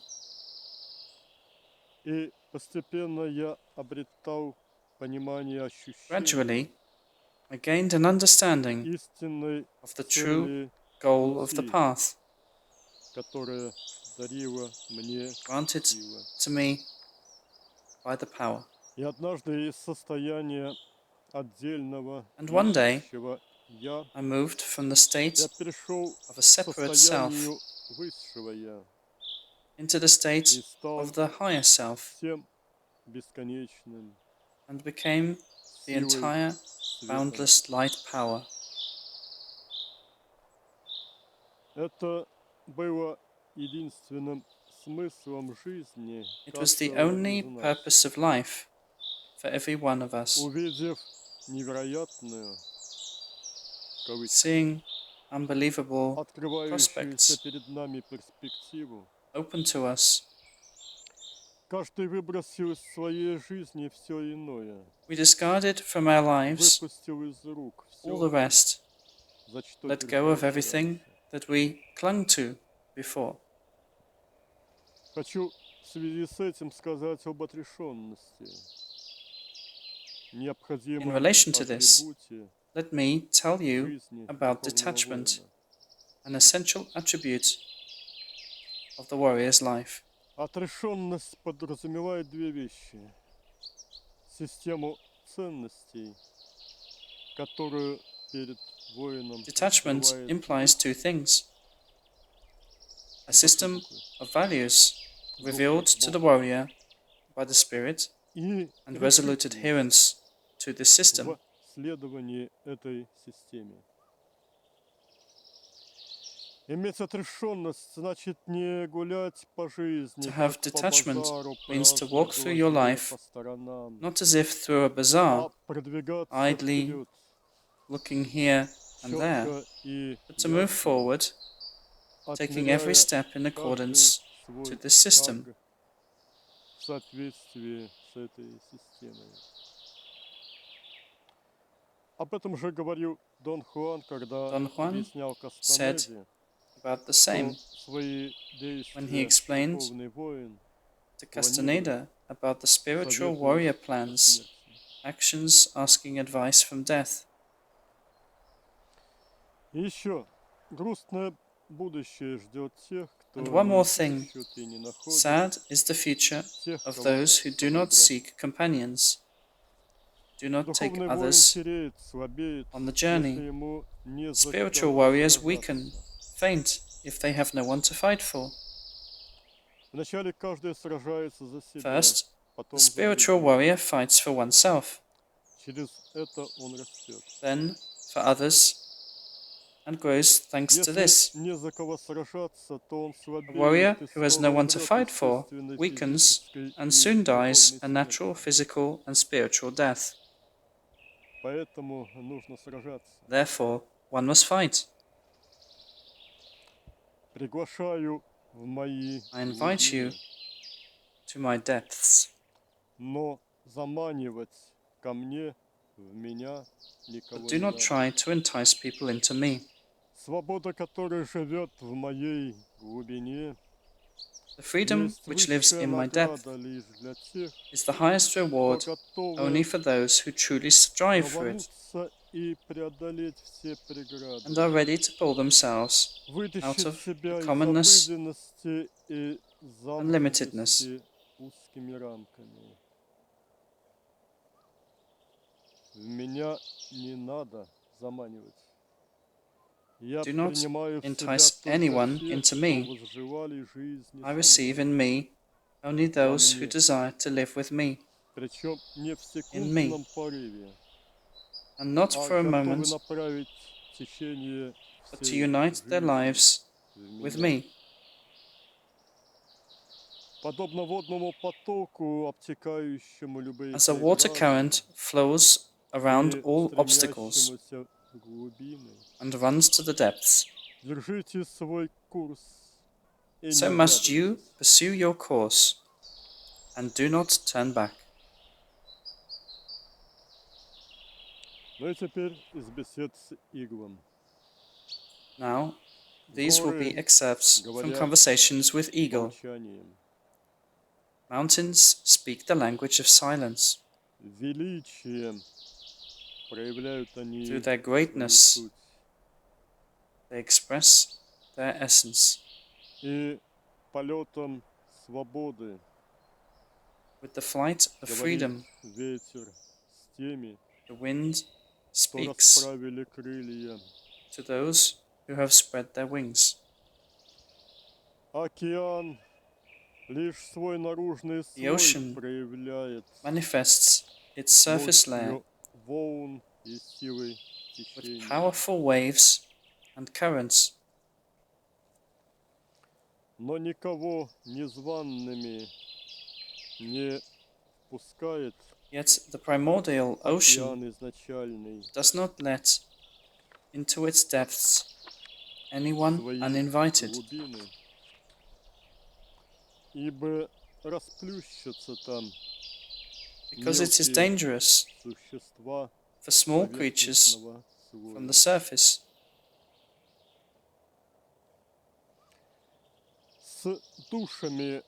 И постепенно я обретал понимание ощущений Gradually, I gained an understanding истинной of the true цели goal of the пути, path которая дарила мне granted силы. to me by the power. И однажды из состояния отдельного And one day, ищущего я I moved from the state перешел of a к separate self состоянию высшего я into the state и стал of the higher self всем бесконечным and became the силой entire светом. boundless light power. Это было единственным смыслом жизни It was the каждого only из нас. purpose of life for every one of us. Увидев невероятную, в кавычках, Seeing unbelievable открывающуюся prospects перед нами перспективу, open to us, каждый выбросил из своей жизни все иное, we discarded from our lives выпустил из рук all the все, rest, за что let go of держался everything раньше. that we clung to before. Хочу в связи с этим сказать об отрешенности, In необходимом relation to this, атрибуте let me tell you жизни about духовного detachment, воина. an essential attribute of the warrior's life. Отрешенность подразумевает две вещи. Систему ценностей, которую перед воином Detachment открывает implies two things: a system of values revealed to the warrior by the Spirit и and resolute решительность adherence to this system. в следовании этой системе. Иметь отрешенность значит не гулять по жизни, To have как по detachment базару, means to праздно walk through your глазея life по сторонам, not as if through a а bazaar, продвигаться idly вперед, looking here and there, четко и but to move ясно, forward, taking every отмеряя step in каждый accordance свой to this system, шаг в соответствии с этой системой. Об этом же говорил Дон Хуан, когда Don Juan объяснял said Кастанеде, about the что same свои when he действия explained духовный воин to планирует Castaneda about the spiritual советуясь warrior с plans, смертью. actions asking advice from death. И еще грустное будущее ждет тех, кто And one more не thing, ищут и не находят sad is the future тех, of кого those who do not соблюдать. seek companions, do not take Духовный воин others сереет, слабеет, on the если journey. ему не за Spiritual кого warriors сражаться. weaken, faint, if they have no one to fight for. Вначале каждый сражается за себя, First, the потом за spiritual других. warrior fights for oneself, Через это он растет. then for others, and grows thanks to Если this. не за кого сражаться, то он A warrior слабеет и who has скоро no one to умрет fight for естественной weakens физической and и soon dies духовной a natural, смертью. physical, and spiritual death. Поэтому нужно сражаться. Therefore, one must fight. Приглашаю в мои I invite you глубины, to my depths, но заманивать ко мне, в меня никого but do не not надо. try to entice people into me. Свобода, которая живет в моей глубине, The freedom есть which lives высшая in my depth награда лишь для тех, is the highest кто reward only готовы for those who truly strive for it рвануться и преодолеть все преграды, and are ready to pull themselves out вытащить of себя the из commonness обыденности и and limitedness. замкнутости узкими рамками. В меня не надо заманивать. Я Do not принимаю в себя entice только anyone тех, into кто me. возжелали жизни I со receive мной. in me only those who мне. desire to live with me, Причем не в in me, секундном порыве, and not а for a готовы moment, направить течение but to всей unite their жизни lives в with меня. me. Подобно водному потоку, обтекающему любые As a water преграды current flows around и all obstacles стремящемуся в глубины. and runs to the depths, Держите свой курс и so не must you оглядывайтесь. pursue your course and do not turn back. Ну и теперь из бесед с Иглом. Now, these will be Горы excerpts from говорят conversations with Eagle. молчанием. Mountains speak the language of silence. Величием проявляют они Through their свою greatness, суть. they express their essence. И полетом свободы With the flight of говорит freedom, ветер с теми, the wind кто speaks расправили крылья. to those who have spread their wings. Океан лишь свой наружный The ocean слой проявляет manifests its surface layer мощью волн и силой with течения. powerful waves and currents, Но никого незваными не пускает yet the primordial ocean океан изначальный does not let into its depths anyone свои uninvited, глубины, ибо расплющатся там because it is мелкие dangerous существа for small creatures поверхностного from the слоя. surface. С душами,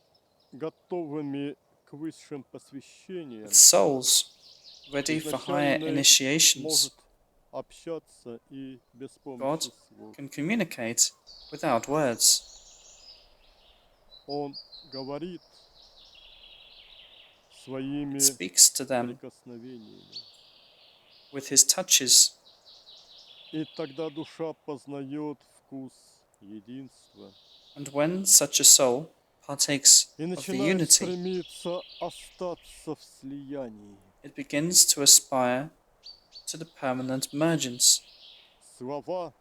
готовыми к высшим посвящениям, With souls ready for higher изначальный initiations, может общаться и без God помощи слов. can communicate without words. Он говорит своими Speaks to them прикосновениями. with his touches, И тогда душа познает вкус единства and when such a soul partakes и of the начинает unity, стремиться остаться в слиянии. it begins to aspire to the permanent emergence. Слова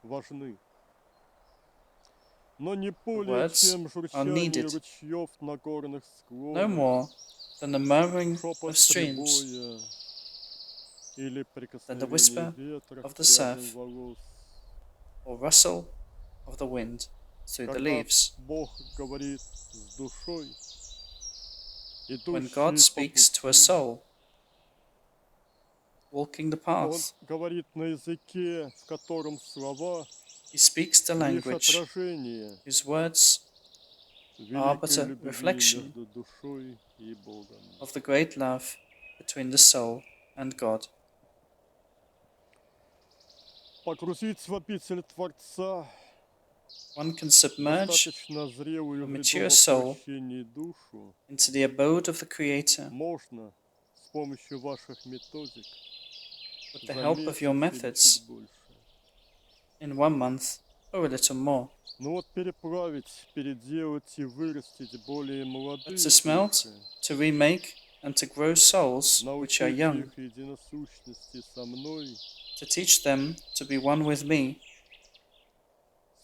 важны, но не The более words чем are журчание needed, ручьев на горных no склонах, more than the murmuring шепот of streams, прибоя или than the whisper прикосновение ветра of к the прядям surf, волос. or rustle of the wind through the Когда leaves. Бог говорит с душой, When идущей God по speaks to a пути, soul walking the Он path. говорит на языке, в котором слова He speaks the лишь language отражение whose words are but великой a любви reflection между душой и Богом. of the great love between the soul and God. Погрузить в обитель Творца One can submerge достаточно зрелую a в mature ледовом soul прощении душу into the abode of the Creator можно с помощью ваших методик with за the help of your месяц или methods чуть больше. in 1 month or a little more. Ну вот переправить, переделать и вырастить более молодые But to smelt, души, to remake, and to grow souls which are научить young, их единосущности со мной, to teach them to be one with me,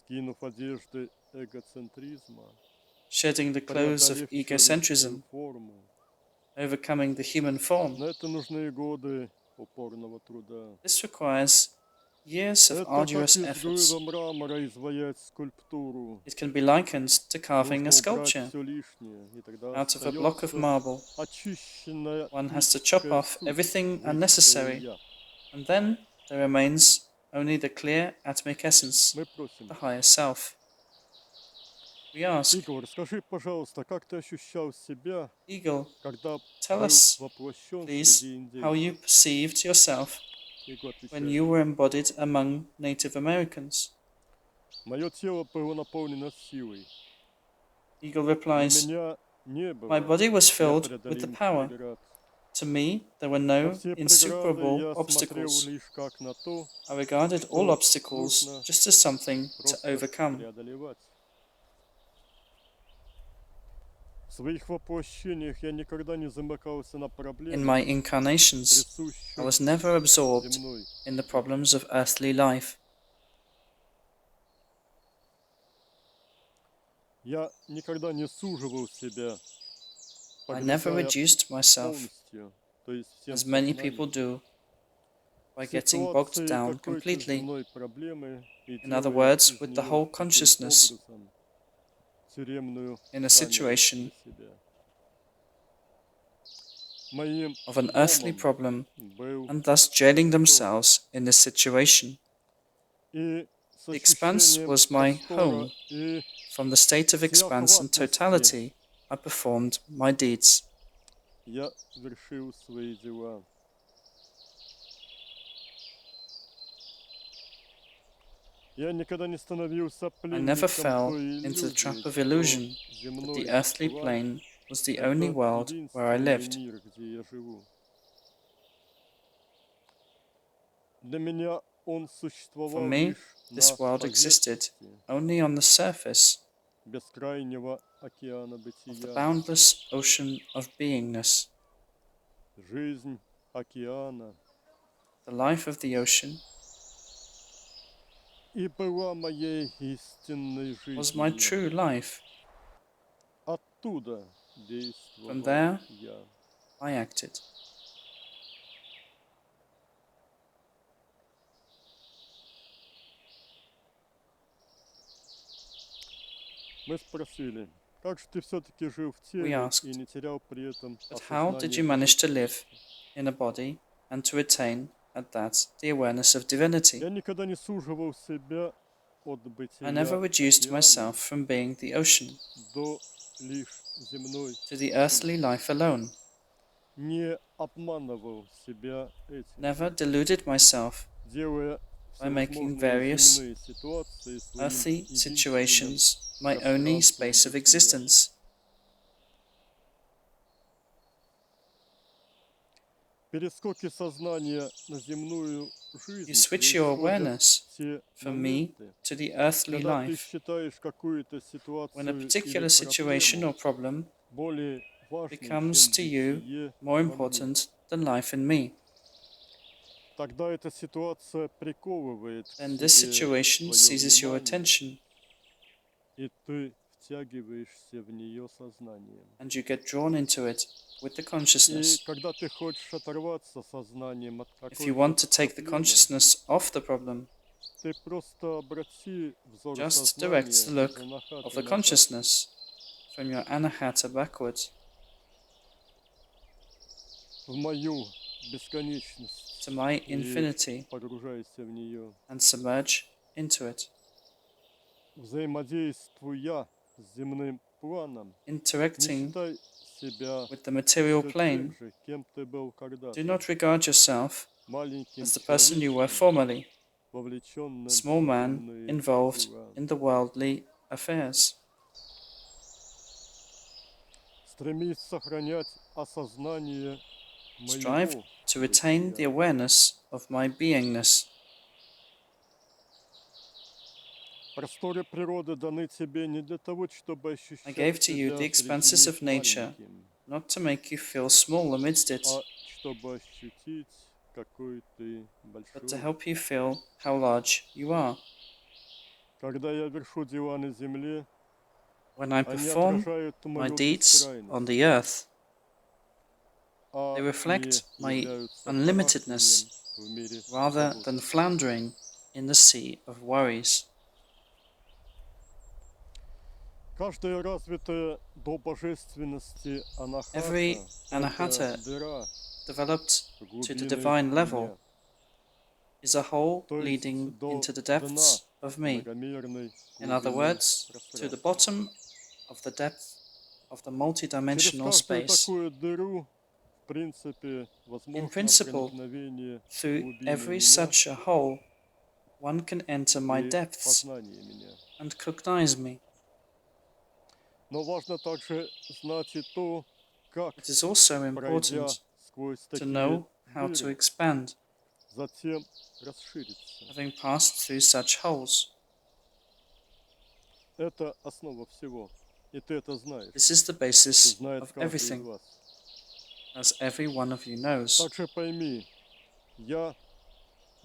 скинув одежды эгоцентризма, shedding the clothes of преодолев egocentrism, человеческую форму. overcoming the human form. На это нужны годы упорного труда. This requires years of Это как arduous из efforts. грубого мрамора изваять скульптуру. It can be likened to carving Нужно a убрать sculpture. все лишнее, и тогда Out of a block of остается marble, очищенная one has to chop мистическая off суть, everything высшее unnecessary, Я. and then there remains only the clear atomic essence, Мы просим, the higher self. We ask, Игорь, скажи, пожалуйста, как ты ощущал себя, Eagle, когда tell был us, воплощен please, среди how индейцев? you perceived yourself Игорь when отвечает, you were embodied among Native Americans. мое тело было наполнено силой. Eagle Для replies, меня не было my body was filled with the непреодолимых power. преград. To me, there were На no все преграды insuperable я смотрел obstacles. лишь как на то, I regarded all что obstacles нужно just as something to просто overcome. преодолевать. В своих воплощениях я никогда не замыкался на In проблемах, my incarnations, I was присущих never absorbed земной. in the problems of earthly life. Я никогда не суживал себя, I never погружая reduced myself, полностью, то есть всем as many people сознанием, do, by в getting bogged ситуации down какой-то completely. земной проблемы и In other делая words, из with the нее whole таким consciousness образом тюремную in a камеру situation для себя. Моим of an earthly домом problem, был and thus jailing простор. themselves in this situation. И с The expanse ощущением was my простора home. и From the state of expanse and totality, I performed my deeds. я вершил свои дела. Я никогда не становился I never пленником fell той into the trap иллюзии, of что illusion that земной the earthly план plane was the это only world where I единственный lived. мир, где я живу. Для меня он For существовал me, лишь this на world existed поверхности only on the surface бескрайнего океана of the бытия. boundless ocean of beingness. Жизнь океана The life of the ocean и была моей истинной was my жизнью. true life. Оттуда From действовал there, я. I acted. Мы спросили, как же ты все-таки жил в We теле asked, и не терял при этом but how did you manage to live in a body and to attain, at that, the awareness of divinity? Я никогда не суживал себя от I never бытия reduced океана myself from being the ocean до лишь земной. to the earthly life alone, Не обманывал себя этим, never deluded myself делая by making всевозможные various земные ситуации своим earthly единственным situations my only space of existence. Перескоки сознания на земную жизнь You switch your происходят awareness в те from me моменты, to the earthly когда ты life считаешь какую-то when a ситуацию particular или situation проблему or problem более важной, becomes чем to you бытие more во мне. important than life in me. Тогда эта ситуация приковывает к Then this себе situation твое seizes your внимание, attention и ты втягиваешься в нее сознанием. and you get drawn into it with the И consciousness. когда ты хочешь оторваться сознанием от If you want to какой-то take the проблемы, consciousness off the problem, ты просто обрати взор just direct the сознания look из анахаты of the назад. consciousness from your anahata backwards В мою бесконечность. to my и infinity погружайся в нее. and submerge into it, Взаимодействуя с земным планом, не interacting считай себя with the material все plane. тем же, кем ты был Do когда-то, not regard yourself маленьким as the person you were человечком, formerly, вовлеченным a small в man земные involved дела. in the worldly affairs. Стремись сохранять осознание Strive моего to retain the бытия. awareness of my beingness. Просторы природы даны тебе не для того, чтобы I ощущать gave to you себя the среди expanses них of nature, маленьким, not to make you feel small amidst it, а чтобы ощутить, какой ты but to большой. help you feel how large you are. Когда я вершу дела на земле, When I они perform отражают my мою deeds on бескрайность, the earth, а they не reflect my являются unlimitedness барахтанием в мире rather забот. than floundering in the sea of worries. Каждая развитая до божественности Every анахата — anahata это дыра developed в to the глубины divine level меня, is a hole то есть leading до into the дна depths of me. многомерной In other глубины words, to the пространства. bottom of the depth of the Через multidimensional каждую space. такую дыру, в принципе, In возможно principle, проникновение в through глубины every меня such a hole, one can enter my и depths познание меня. and cognize me. Но важно также знать и то, как, It is also пройдя important сквозь to такие know how to дыры, expand, затем расшириться. having passed through such holes. Это основа всего. И ты это знаешь. This is the Это basis знает of каждый из everything, вас. as every one of you knows. Также пойми, я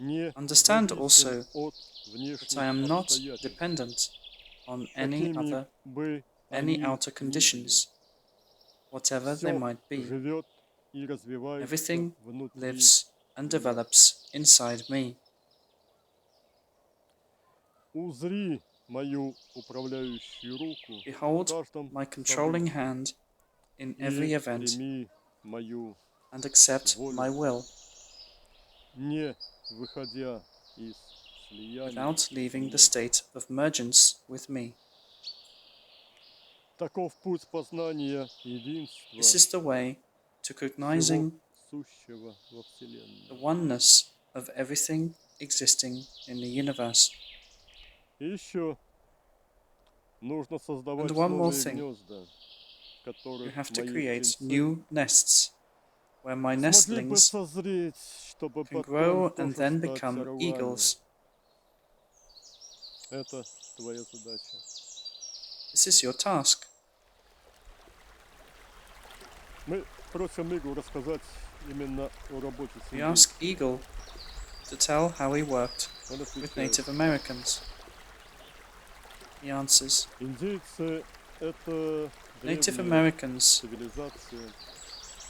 не Understand зависим also от that внешних I am not обстоятельств, dependent on any какими бы any они outer ни были. conditions, whatever they Все might be. живет и развивается Everything внутри. lives and develops inside me. Узри мою управляющую руку в Behold каждом my controlling событии hand in и every event прими мою and accept my will не выходя из слияния without leaving the со мной. state of mergence with me. Таков путь познания единства This is the way to всего cognizing сущего во the Вселенной. oneness of everything existing in the universe. И еще нужно создавать And one more новые thing. гнезда, в You которых have to мои create птенцы new nests where my смогли бы nestlings созреть, чтобы can потом grow тоже and then стать become орлами. eagles. Это твоя задача. This is your task. Мы просим Игоря рассказать именно о работе с We ask индейцами. Eagle to tell how he worked Он with отвечает, Native Americans. He answers, индейцы — это Native древняя Americans цивилизация,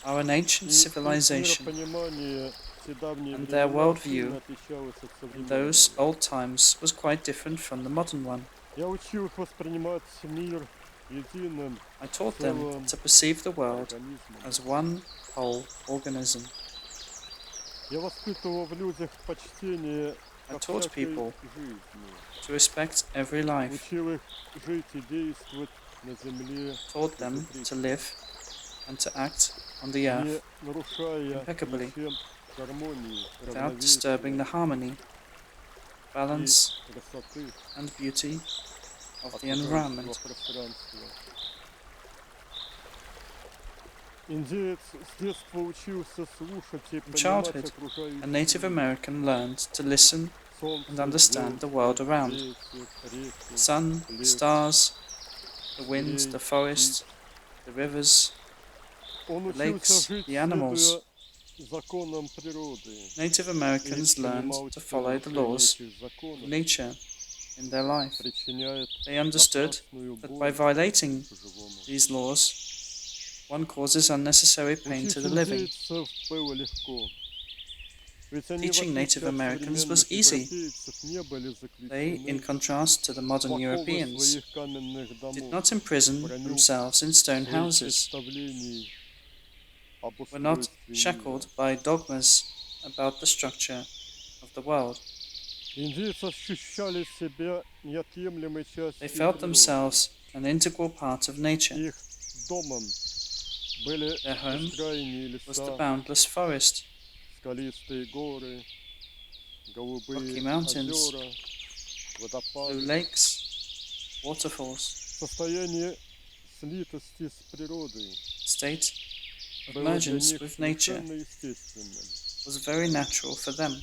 are an ancient и их civilization, миропонимание в те давние and their времена worldview сильно отличалось от in those современного. old times was quite different from the modern one. Я учил их воспринимать мир единым I taught them to perceive the world организмом. as one whole organism. Я воспитывал в людях почтение I ко taught всякой people жизни. to respect every life, Учил их жить и действовать на земле, taught them to live and to act on the earth не нарушая impeccably, ничем гармонии, without disturbing the harmony, и balance, красоты and beauty of the окружающего environment. пространства. Индеец с детства учился слушать и In понимать childhood, окружающий a Native мир. American learned to listen Солнце, and understand the звезды, world around. ветер, реки, The sun, the лес, stars, the wind, зверей, the forest, птиц. the rivers. Он the учился lakes, жить, the animals. следуя законам природы, Native и Americans learned понимал, to что follow the нарушение laws этих of законов nature in their life. причиняет They understood напрасную that by боль violating живому. these laws, one causes unnecessary pain Учить to the living. индейцев было легко. Ведь они, в Teaching отличие Native от Americans was современных easy. европейцев, не были They, in заключены contrast to the modern в оковы Europeans, своих каменных did домов, not imprison броню themselves in stone своих houses, представлений об were not устройстве мира. shackled by dogmas about the structure of the world. Индейцы ощущали себя неотъемлемой They частью felt природы. themselves an integral part of nature. Их домом были Their home бескрайние was the леса, boundless forest, скалистые горы, голубые rocky mountains, озера, blue водопады. lakes, waterfalls. Состояние слитости с природой State of было для emergence них with nature совершенно естественным. was very natural for them.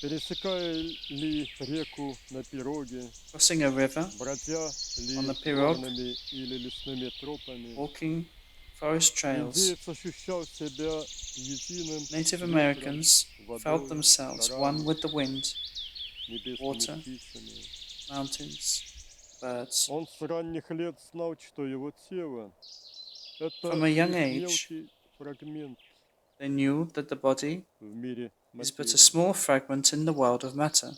Пересекая ли реку на пироге, Crossing a river, бродя ли on the pirogue, горными или лесными тропами, walking forest trails, индеец ощущал себя единым Native ветром, Americans водой, felt themselves one горами, with the wind, небесными water, птицами. mountains, birds. Он с ранних лет знал, что его тело – это From a young лишь age, мелкий фрагмент they knew that the body в мире is but a материи, small fragment in the world of matter,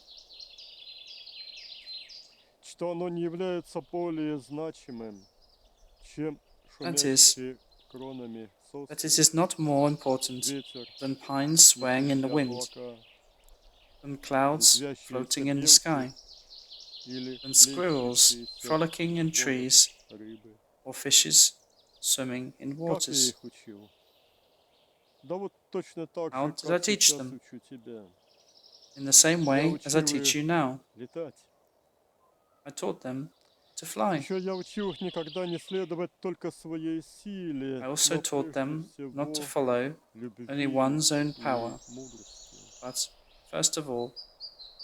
что оно не является более значимым, чем That is, шумящие кронами that it сосны, is not more important ветер, than pines swaying in the несущий wind, облака, than clouds резвящиеся floating in the белки sky, или than squirrels плещущиеся frolicking in в водах trees, рыбы. or fishes swimming in Как я waters. их учил? Да вот точно так How же, did I как teach сейчас them? учу тебя. In the same way as I teach you now. Летать. I taught them to fly. Еще я учил их никогда не следовать только своей силе, I also но taught прежде them not to всего follow любви only one's own и power, мудрости. but first of all,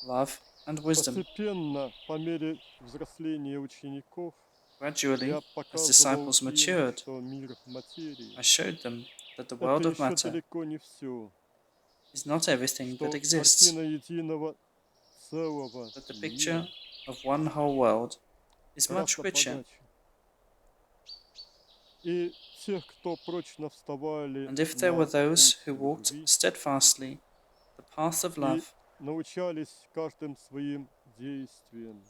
love and wisdom. Постепенно, по мере взросления учеников, Gradually, я as показывал disciples им, matured, что мир материи I showed them that the – это world of еще matter далеко не все, is not everything что that exists, картина единого целого that the мира picture of one whole world is much гораздо richer. богаче. И тех, кто прочно вставали And if there were на those путь who walked любви steadfastly the path of и love научались каждым своим действием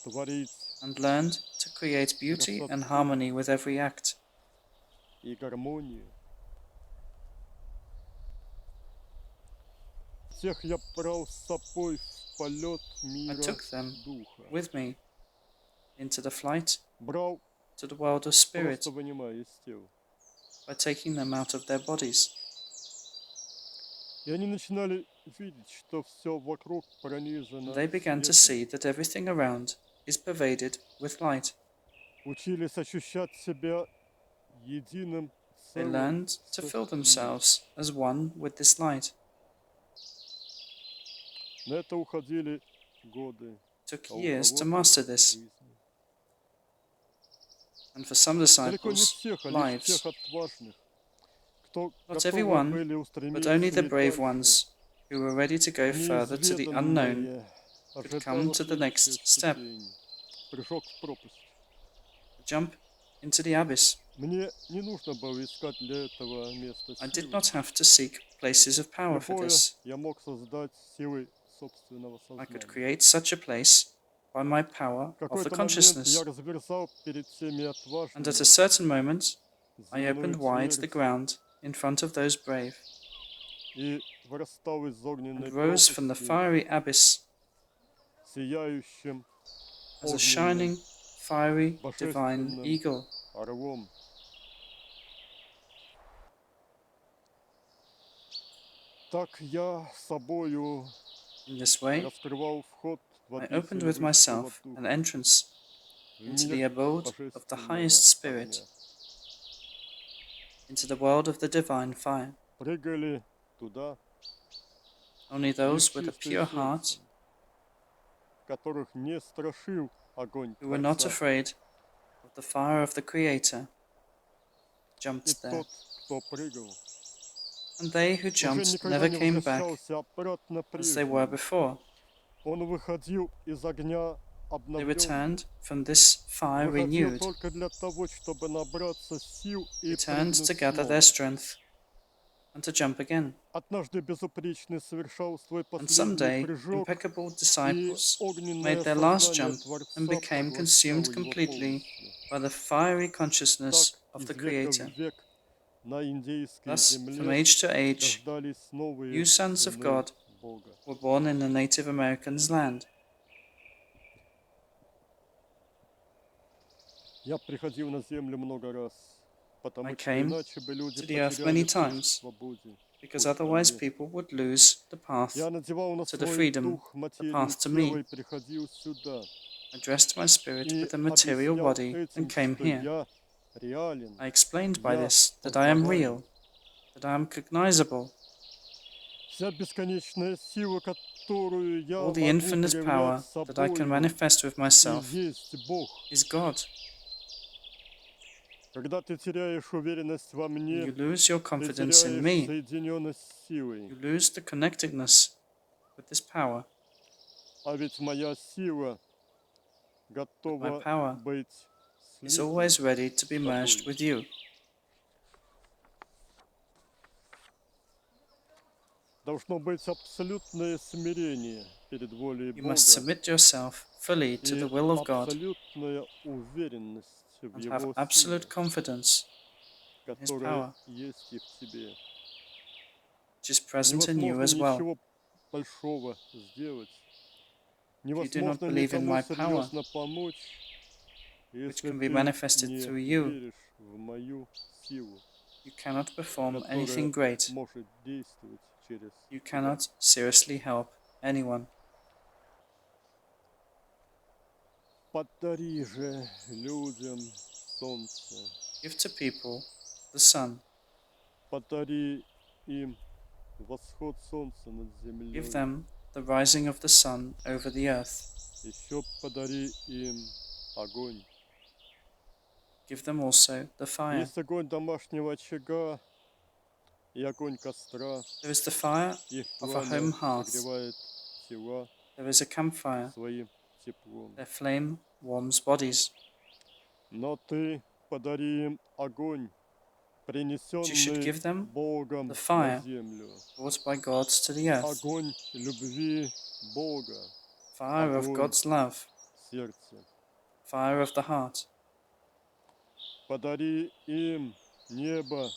творить and learned to create beauty and harmony with every act, и гармонию, тех я брал с собой в полет I мира took them духа. with me into the flight Брал, to the world of spirit просто вынимая из тел. by taking them out of their bodies. И они начинали видеть, что все вокруг пронизано And they began to see светом. that everything around is pervaded with light. Учились ощущать себя единым They целым learned to с feel миром. themselves as one with this light. На это уходили годы, It took а у years to кого-то master this, жизни. and for some Далеко не disciples, всех, а лишь lives. тех отважных, кто Not готовы everyone, были but устремиться only the и brave дальше, ones who were ready to go further to the unknown неизведанное, could come ожидала to the следующая next step, ступень, прыжок в пропасть. to jump into the abyss. Мне не нужно было искать для этого места I did силы. not have to seek places of power for Любое this. я мог создать силой собственного I could сознания. create such a place by my power В of the какой-то момент consciousness. я разверзал перед всеми And отважными at a certain moment, I земную opened wide the твердь ground in front of those brave, и вырастал из огненной and rose from the пропасти fiery abyss сияющим as a огненным shining, fiery, divine божественным eagle. орлом. Так я собою In this way, раскрывал вход в I обитель opened with высшего myself an духа, entrance в into the мир abode of the божественного highest spirit, огня. into the world of the divine fire. Прыгали туда Only лишь those with a чистые pure heart, сердцем, которых не страшил огонь who were not Творца. afraid of the fire of the Creator, И jumped there. тот, кто прыгал, And they who уже jumped никогда never не came back возвращался обратно as they were прежним. before. Он выходил из огня They обновленным, returned from this fire выходил renewed, только для того, чтобы набраться сил и returned to прыгнуть gather their снова. strength and to jump again. Однажды безупречный совершал свой And последний someday, прыжок, impeccable и disciples огненное made their last сознание jump Творца and became поглощало consumed его completely полностью. by the fiery consciousness Так of из the века в Creator. век на индейской Thus, from земле age to age, рождались новые you sons of сыны God Бога. were born in the Native Americans' land. Я приходил на землю много раз, потому I что came иначе бы люди to the earth many потеряли путь к times, свободе. because путь ко otherwise мне. people would lose the path Я надевал на to the свой freedom, дух the материю path to тела me. и приходил сюда. I dressed my spirit И with a material объяснял body and этим, came что here. я реален, I explained by я this that I am познаваем. real, that I am cognizable. Вся бесконечная сила, которую я All the могу infinite проявлять power that I can собою, manifest with и myself есть Бог. is God. Когда ты теряешь уверенность во When мне, you lose your ты confidence in теряешь me, соединенность с силой. you lose the connectedness with this power. А ведь моя сила My готова power быть is слитой always ready to be с merged тобой. with you. Должно быть абсолютное смирение перед волей You Бога must submit yourself fully to the и will of God абсолютная уверенность в and have Его absolute силе, confidence in His которая power, есть и в тебе. which is present in you Невозможно as well. ничего большого сделать. If you do not Невозможно believe in никому my power, серьезно помочь, which если can be ты manifested не through you, веришь в мою силу, you cannot perform которая anything great. может действовать через You тебя. cannot seriously help anyone. Подари же людям солнце, Give to people the sun. подари им восход солнца над землей. Give them the rising of the sun over the earth. Еще подари им огонь. Give them also the fire. Есть огонь домашнего очага и огонь костра. There is the fire Их of a пламя home hearth. согревает тела There is a campfire. своим теплом. Their flame warms bodies. Но ты подари им огонь, But you should принесенный give them Богом the на fire землю. brought by God to the earth. Огонь любви Бога, Fire of огонь God's love. сердца. Fire of the heart. Подари им небо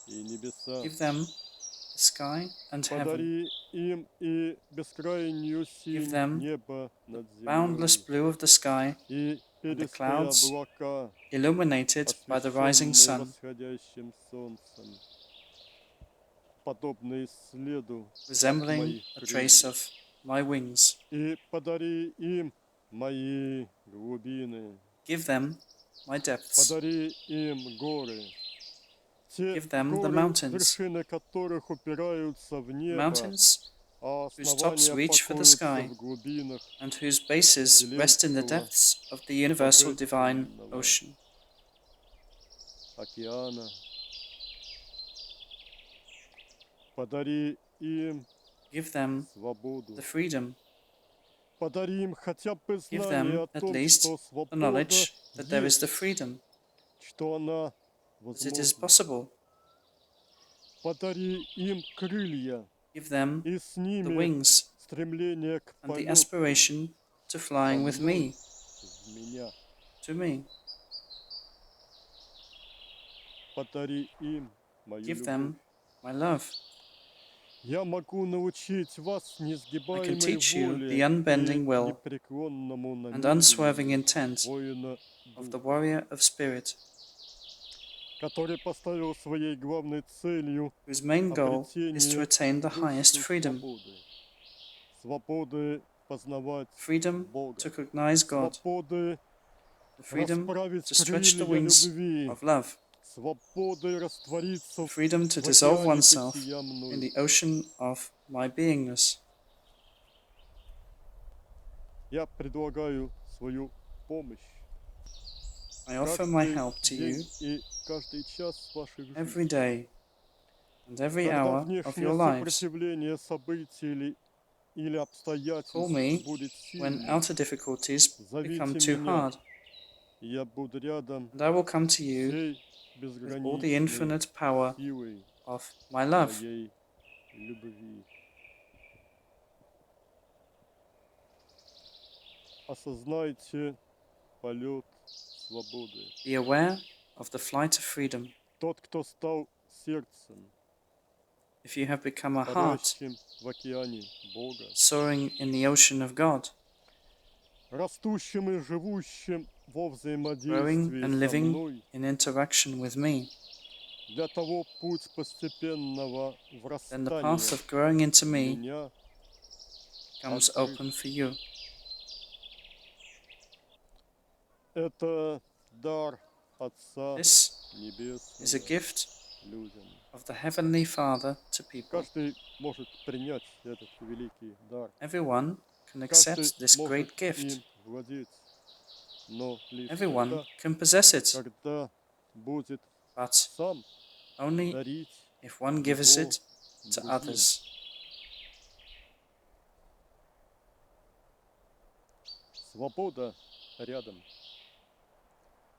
и небеса. Give them the sky and heaven. Подари им и бескрайнюю Give синь them неба над boundless землей. blue of the sky, И and the перистые clouds облака, illuminated by the rising освещенные sun, восходящим солнцем, подобные следу от resembling моих a trace крыльев. of my wings. И подари им мои глубины. Give them my depths. Подари им горы. Те Give them the горы, mountains. вершины которых упираются в The небо, mountains а whose tops основания reach for the покоятся sky, в глубинах and whose bases rest in the вселенского depths of the universal divine божественного ocean. океана. Подари им Give them свободу. the freedom. Подари им хотя бы Give знание them о at том, least что the свобода knowledge that there is the есть, freedom, что она that it is возможна. possible. Подари им крылья Give them и с the ними wings стремление к and the полету aspiration to flying with me, в меня. to me. Подари им мою Give любовь. them my love. Я могу научить вас I can несгибаемой teach you воле the unbending и will непреклонному and unswerving намерению intent воина of the духа, warrior of spirit, который поставил своей главной целью whose main goal is to обретение attain the highest высшей freedom, свободы познавать freedom Бога, to recognize God, свободы the freedom расправить to stretch the крылья wings любви, of love, свободы раствориться the freedom to в dissolve океане oneself бытия in мною. the ocean of my beingness. Я предлагаю свою помощь. I offer my Каждый help to you день и каждый час ваших every жизней. day and every Когда hour of внешнее your lives. сопротивление событий или Call обстоятельств me будет when сильным, outer difficulties become зовите too меня, hard, и я буду рядом and I will come to you всей with all the безграничной infinite power силой of my love. моей любви. Осознайте полет свободы. Be aware of the flight of freedom. Тот, кто стал сердцем, if you have become a heart парящим в океане Бога, soaring in the ocean of God, растущим и живущим во growing взаимодействии and со living мной. in interaction with me, Для того путь постепенного then the врастания path of growing into в me меня comes открыт. open for you. Это дар Отца This is a Небесного gift людям. of the Heavenly Father to people. Каждый может принять этот великий дар. Everyone can Каждый accept this может great gift. им владеть. Но лишь Everyone тогда, can possess it, когда будет but сам only дарить if one gives его it to другим. others. Свобода рядом.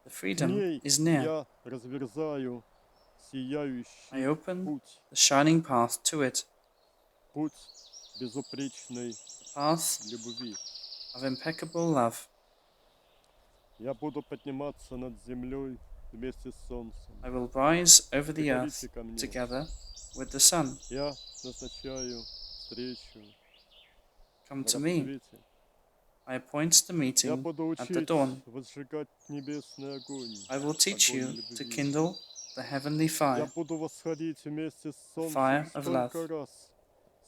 The К freedom ней is near. я разверзаю I сияющий open путь. the shining path to it, Путь безупречной the path любви. of impeccable love. Я буду подниматься над землей вместе с солнцем. I will rise over the earth Приходите ко мне. together with the sun. Я назначаю встречу Come в to me. рассвете. I appoint the Я meeting буду at the учить dawn. возжигать небесный огонь. I will teach Огонь you to любви. kindle the heavenly Я fire, буду восходить вместе с солнцем fire of столько love. раз,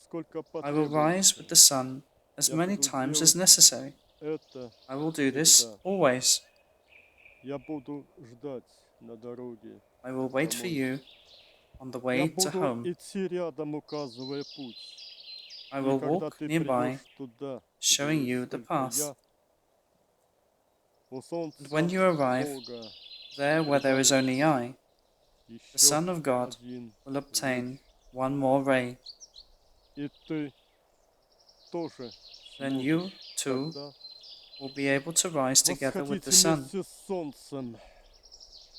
сколько I will rise with the потребуется. sun as Я many буду times as делать necessary. это I will do this всегда. always. Я буду ждать на дороге. I will wait for домой. you on the Я way to буду home. идти рядом, указывая путь. I И will когда walk ты nearby, придешь туда, showing где you есть the только path. я, у солнца And when you arrive Бога there where there is only I, the еще Son of God один will луч. obtain one more ray. И ты тоже Then сможешь you, too, тогда will be able to rise together with восходить the sun. вместе с солнцем.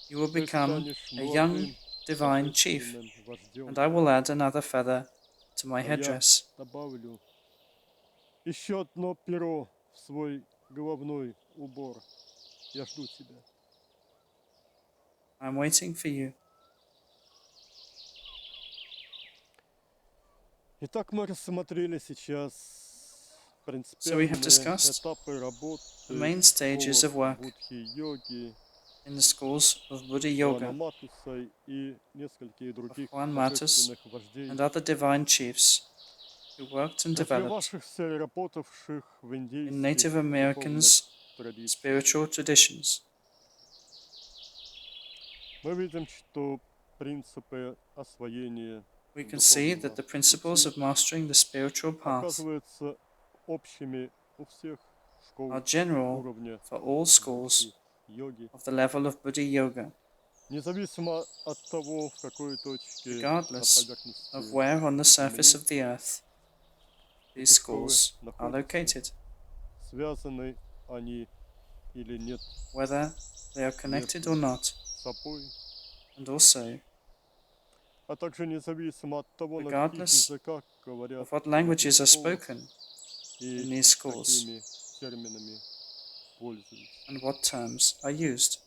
You will Ты become станешь a young молодым divine chief, божественным вождем. and I will add another feather to my А я headdress. добавлю еще одно перо в свой головной убор. Я жду тебя. I'm waiting for you. Итак, мы рассмотрели сейчас So we have принципиальные discussed этапы работы the main в stages of школах work будхи-йоги, in the schools of Buddha Хуана Yoga, Матуса и нескольких других Juan Matus божественных вождей. and other divine chiefs who worked and developed Развивавшихся и работавших в in индейских Native духовных Americans' традициях. spiritual traditions. Мы видим, что принципы освоения We can see that the principles of mastering the spiritual path оказываются общими у всех школ are general уровня for all schools йоги, of the level of Buddha Yoga, независимо от того, в какой точке на regardless поверхности of where on the surface Земли of the earth these эти школы schools are находятся, located, связаны они или нет whether they are connected or not, с собой, and also а также независимо от того, на каких regardless языках говорят of what в languages этих are школах spoken и in these schools какими терминами пользуются. and what terms are used.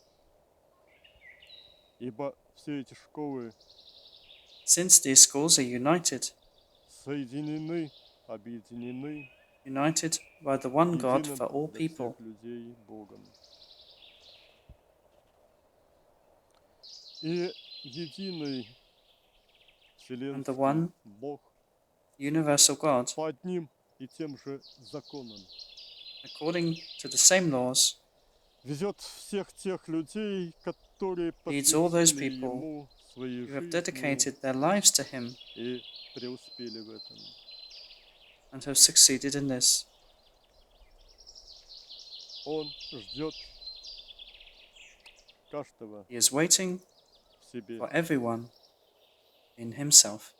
Ибо все эти школы Since these schools are united соединены, объединены united by the one God единым for all для people, всех людей Богом. И единый and the Вселенский one Бог universal God, по одним и тем же законам according to the same laws, везет всех тех людей, которые leads all those посвятили people Ему свои who have жизни dedicated their lives to Him и преуспели в этом. and have succeeded in this. Он ждет каждого He is waiting в себе. for everyone in Himself.